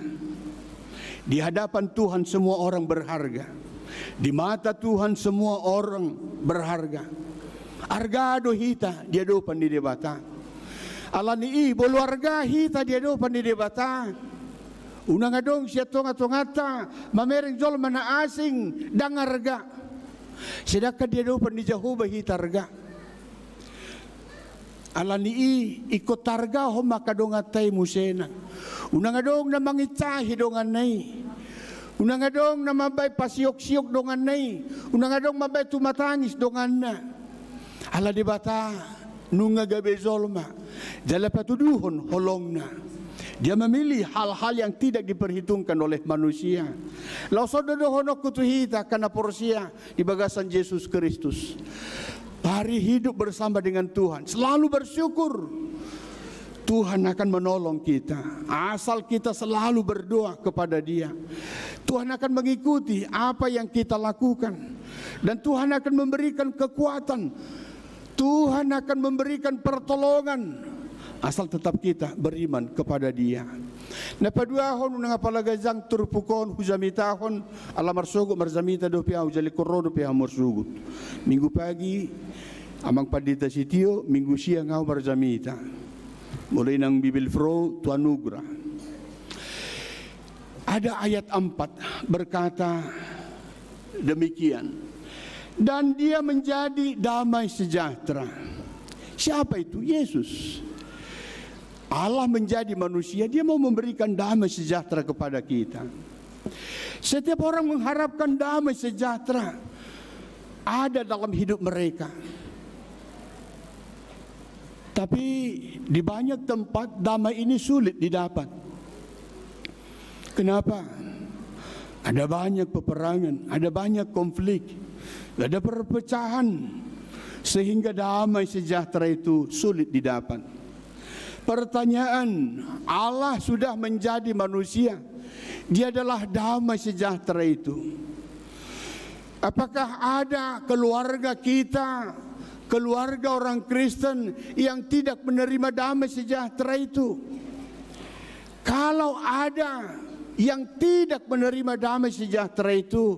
Di hadapan Tuhan semua orang berharga. Di mata Tuhan semua orang berharga. Argado hita dia dopan di debata. Alani bolu arga hita dia dopan di debata. Unang adong siya tonga-tongata mamereng jol mana asing dang arga. Sedangkan dia dopan di Jehovah hita arga. Alani ikut targa ho makadongatay musena. Unang adong na mangitsahi dongan nay. Unang adong na mabay pasiyok-siyok dongan nay. Unang adong mabay tumatangis dongan na. Ala di bata nunga gabe zolma. Jala patuduhon holong na. Dia memilih hal-hal yang tidak diperhitungkan oleh manusia. Lau sododohonok kutuhita karena porsia di bagasan Yesus Kristus. Hari hidup bersama dengan Tuhan, selalu bersyukur. Tuhan akan menolong kita, asal kita selalu berdoa kepada Dia. Tuhan akan mengikuti apa yang kita lakukan. Dan Tuhan akan memberikan kekuatan. Tuhan akan memberikan pertolongan, asal tetap kita beriman kepada Dia. Napaduahon nang apalagazang turpukon huzamitahon alamar sugut marzamita do pia ujali korro do pia morsugut. Minggu pagi amang padita sitio, minggu siang ngau marzamita. Mulai nang Bibil Fro tu anugerah. Ada ayat 4 berkata demikian. Dan dia menjadi damai sejahtera. Siapa itu? Yesus. Allah menjadi manusia, Dia mau memberikan damai sejahtera kepada kita. Setiap orang mengharapkan damai sejahtera ada dalam hidup mereka. Tapi di banyak tempat damai ini sulit didapat. Kenapa? Ada banyak peperangan, ada banyak konflik, ada perpecahan, sehingga damai sejahtera itu sulit didapat. Pertanyaan, Allah sudah menjadi manusia, Dia adalah damai sejahtera itu. Apakah ada keluarga kita, keluarga orang Kristen yang tidak menerima damai sejahtera itu? Kalau ada yang tidak menerima damai sejahtera itu,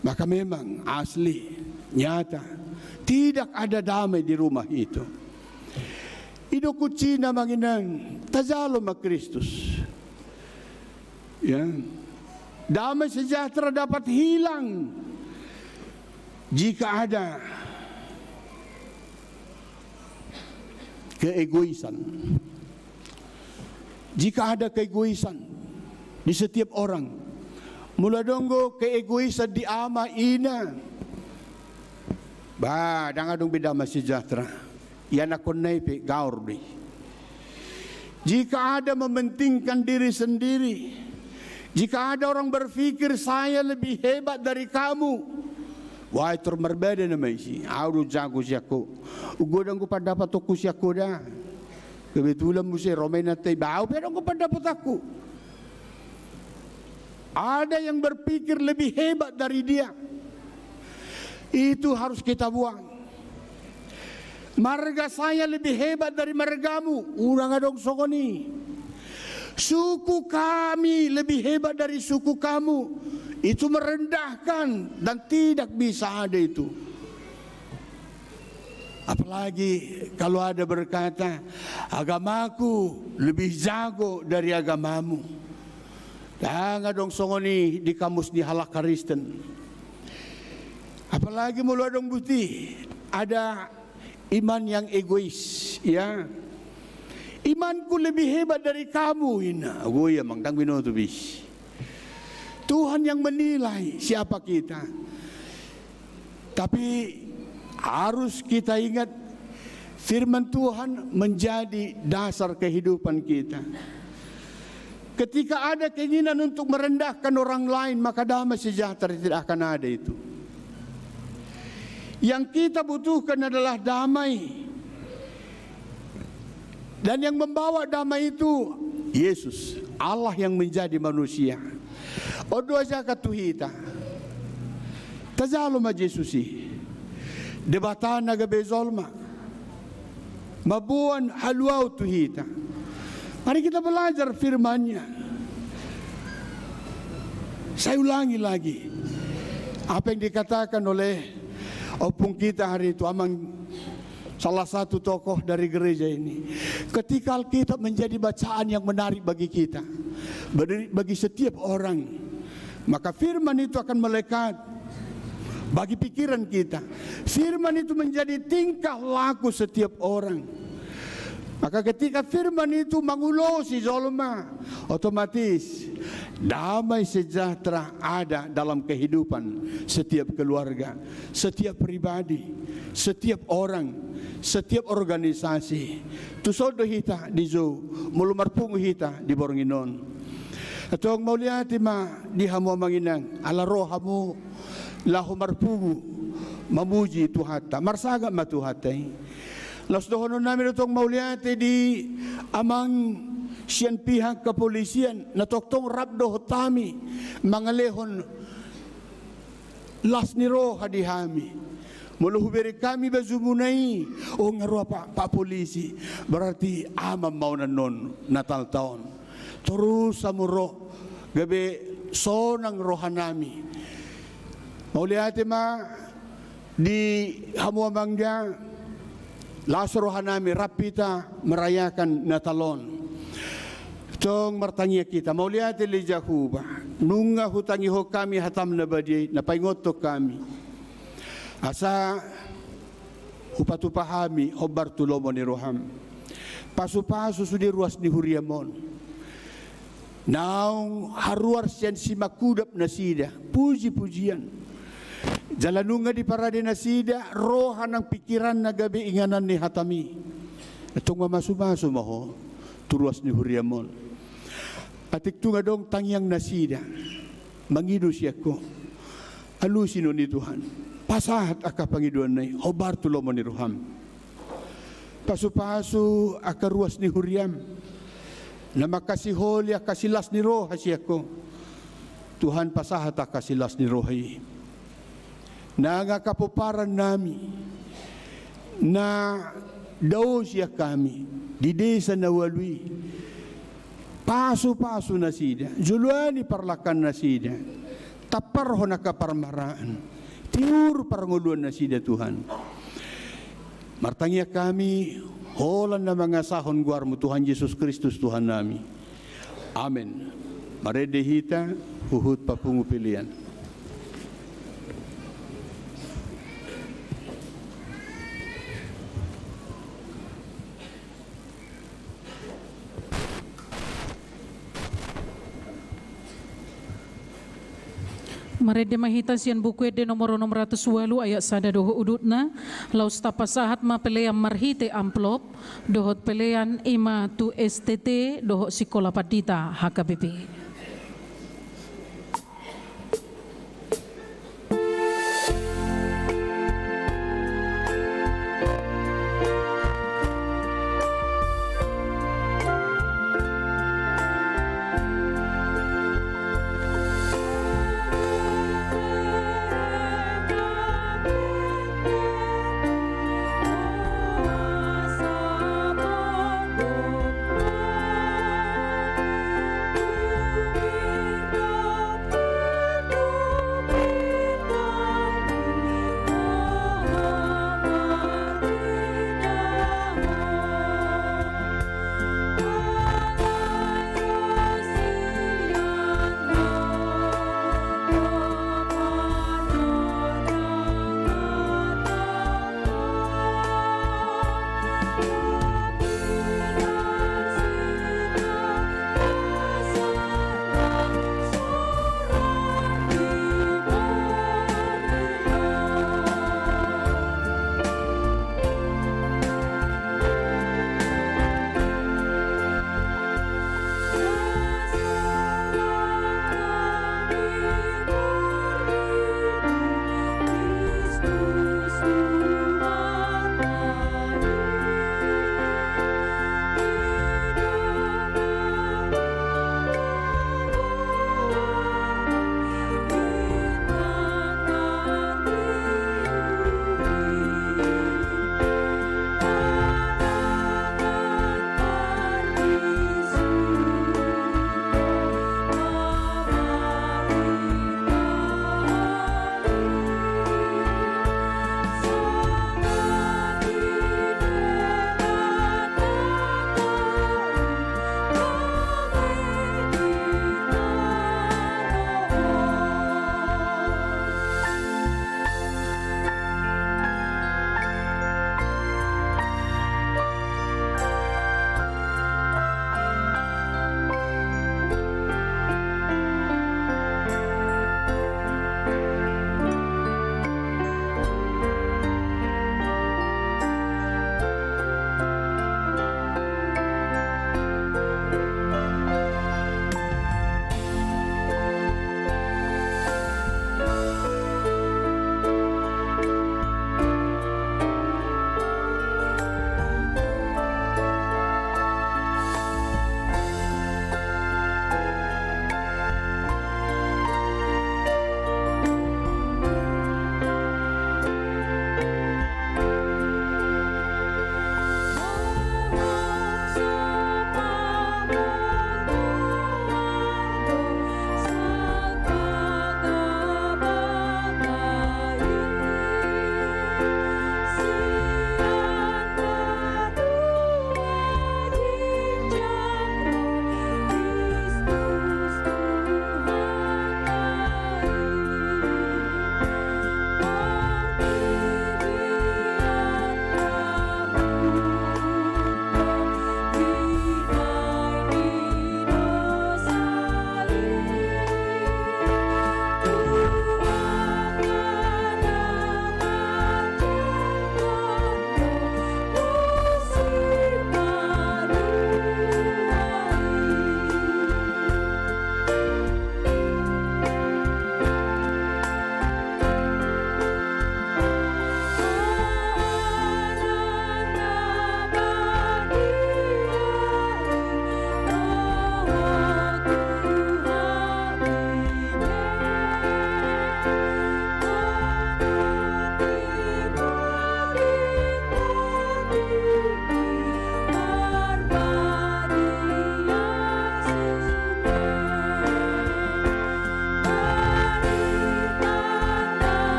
maka memang asli, nyata, tidak ada damai di rumah itu. Idoku Cina manginang tazalo ma Kristus. Ya. Damai sejahtera dapat hilang jika ada keegoisan. Jika ada keegoisan di setiap orang. Mula donggo keegoisan di ama ina. Ba, dangadong bidamai sejahtera. Yana konaipe gaurbi. Jika ada mementingkan diri sendiri, jika ada orang berpikir saya lebih hebat dari kamu, wah itu berbeda nama isi. Aku jago siako, ugodang ko pendapat aku siako dah. Kebetulan musi Romena teh bau, pero ko pendapat aku. Ada yang berpikir lebih hebat dari dia. Itu harus kita buang. Marga saya lebih hebat dari margamu. Urang adong sokoni. Suku kami lebih hebat dari suku kamu. Itu merendahkan dan tidak bisa ada itu. Apalagi kalau ada berkata, agamaku lebih jago dari agamamu. Jangan dong songoni di kamus di halak Kristen. Apalagi mulu dong bukti ada iman yang egois, ya. Imanku lebih hebat dari kamu, ina. Gue ya mangdang binotubis. Tuhan yang menilai siapa kita. Tapi harus kita ingat firman Tuhan menjadi dasar kehidupan kita. Ketika ada keinginan untuk merendahkan orang lain, maka damai sejahtera tidak akan ada itu. Yang kita butuhkan adalah damai. Dan yang membawa damai itu Yesus, Allah yang menjadi manusia. Odo aja katuhita. Tazalo ma Jesusi. Debatan naga bezolma. Mabuan haluau tuhita. Mari kita belajar firman-Nya. Saya ulangi lagi. Apa yang dikatakan oleh opung kita hari itu, amang salah satu tokoh dari gereja ini. Ketika Alkitab menjadi bacaan yang menarik bagi kita, bagi setiap orang, maka firman itu akan melekat bagi pikiran kita. Firman itu menjadi tingkah laku setiap orang. Maka ketika firman itu mengulosi zolma, otomatis damai sejahtera ada dalam kehidupan setiap keluarga, setiap pribadi, setiap orang, setiap organisasi. Tusodo hita di zo, mulumar pungu hita di Boronginon. Atau mau lihat ma di hamu manginang, ala rohamu lahu marpungu mamuji Tuhata, marsaga matuhatai. Las dohonon namin itong mauliate di amang siyan pihak kepolisian na toktong rabdo hotami mga lehon las niro hadihami muluhuberi kami bazumunay o ngaro pa polisi berarti amam mau nanon natal taon terus samuro gabi sonang rohanami mauliate ma di hamuamangga Lasarohan nami rapita merayakan Natalon. Tong martanya kita mau lihat li Jahuba. Nunga hutangi ho kami hatam na badai na paingoto kami. Asa upatupahami hobar tulomo ni roham. Pasu-pasu sudi ruas ni huriamon. Naung haruar sian simakudap nasida. Puji-pujian. Jalanunga di parade nasida rohan ng pikiran na gabi inganan ni hatami. Itong mamasu-masu mo turuas ni huriamon. Atik tunga dong tangyang nasida. Mangido siya ko. Alusino ni Tuhan. Pasahat aka pangiduan na hobar tulomo ni Ruham. Pasu-pasu aka ruas ni huriam. Na makasiholi akasilas ni roha siya ko. Tuhan pasahat akasilas ni rohay. Nangakapuparan nami na daw siya kami di desa na walwi paso-paso na sida julani parlakan na sida taparho na kaparmaraan tiur paranguluan na sida Tuhan martangya kami holan na mga sahon guarmo Tuhan Yesus Kristus Tuhan nami amen maredehita huhut papungu pilihan. Marede mahita sian buku de nomor 608 ayat sada doho udutna laus tapasahat ma pelean marhite amplop dohot pelean ima tu STT dohot sikola padita HKBP.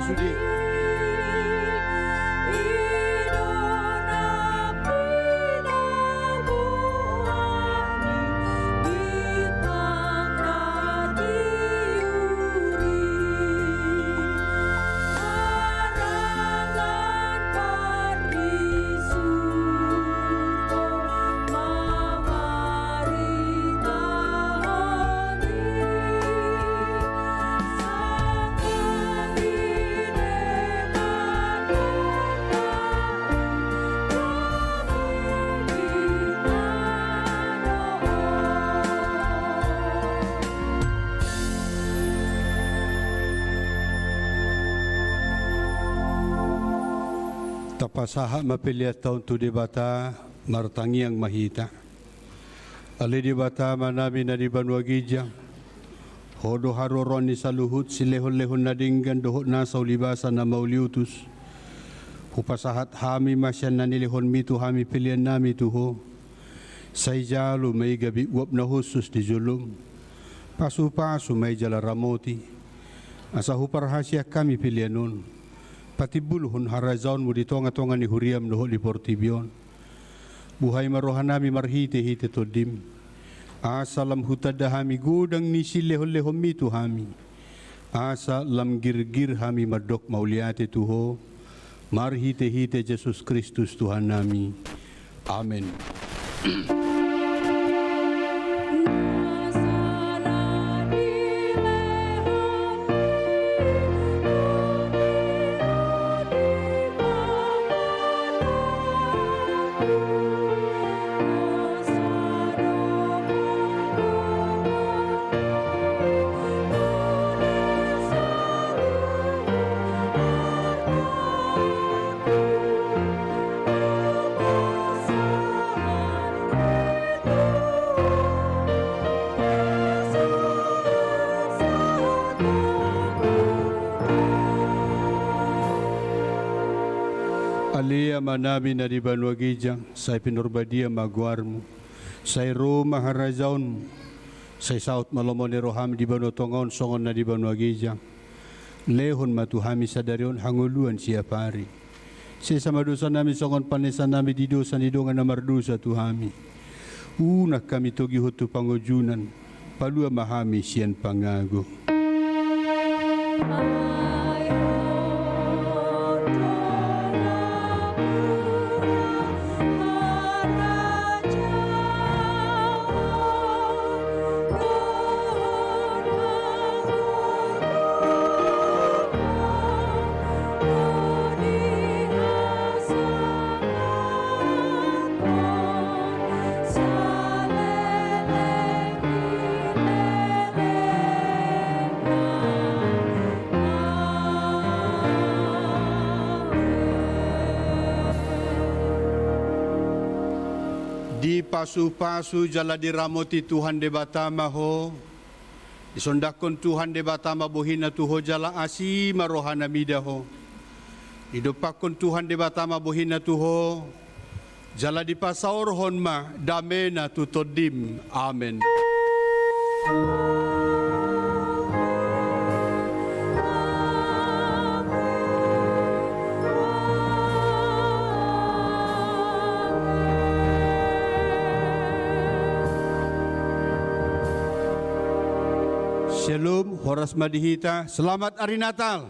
sudi. Tapasaha mapiliat taon tu debata martangi yang mahita. Ali debata manami na di Banua Gijang. Hodo haroron ni saluhut silehon-lehon nadinggan dohot nasa ulibasa na mauliutus. Hupasahat hami masyan na nilihon mitu hami pilihan nami tuho. Say jalo may gabi uap na husus di julum. Pasu-pasu may jala ramoti. Asa huparhasya kami pilihan nun. Pati buluhun harazaon mo di tonga-tonga ni huriam doho di Portibion. Buhay marohanami marhite-hite todim. Asa lam hutada hami gudang ni silehon-lehon mitu hami. Asa lam girgir hami madok mauliate tuho. Marhite-hite Jesus Kristus Tuhan nami. Amin. Alia manami na di Banua Gijang, say pinurbadia maguarmu, say Roma harazaon, say saut malomon ni roham di Banua Tongon, songon na di Banua Gijang. Lehon matuhami sadarion hanguluan siapari. Say sama dosa nami songon panesan nami di dosa ni dongan na mardusa tuhami. Unak kami togi hutu pangojunan, palua mahami sian pangago. Di pasu-pasu jala diramoti Tuhan de batama ho. Isondakon Tuhan de batama bohina tuho jala asi marohana midaho. Idopakon Tuhan de batama bohina tuho. Jala di pasaur honma damena tutodim. Amen. Shalom, Horas Madihita. Selamat Hari Natal.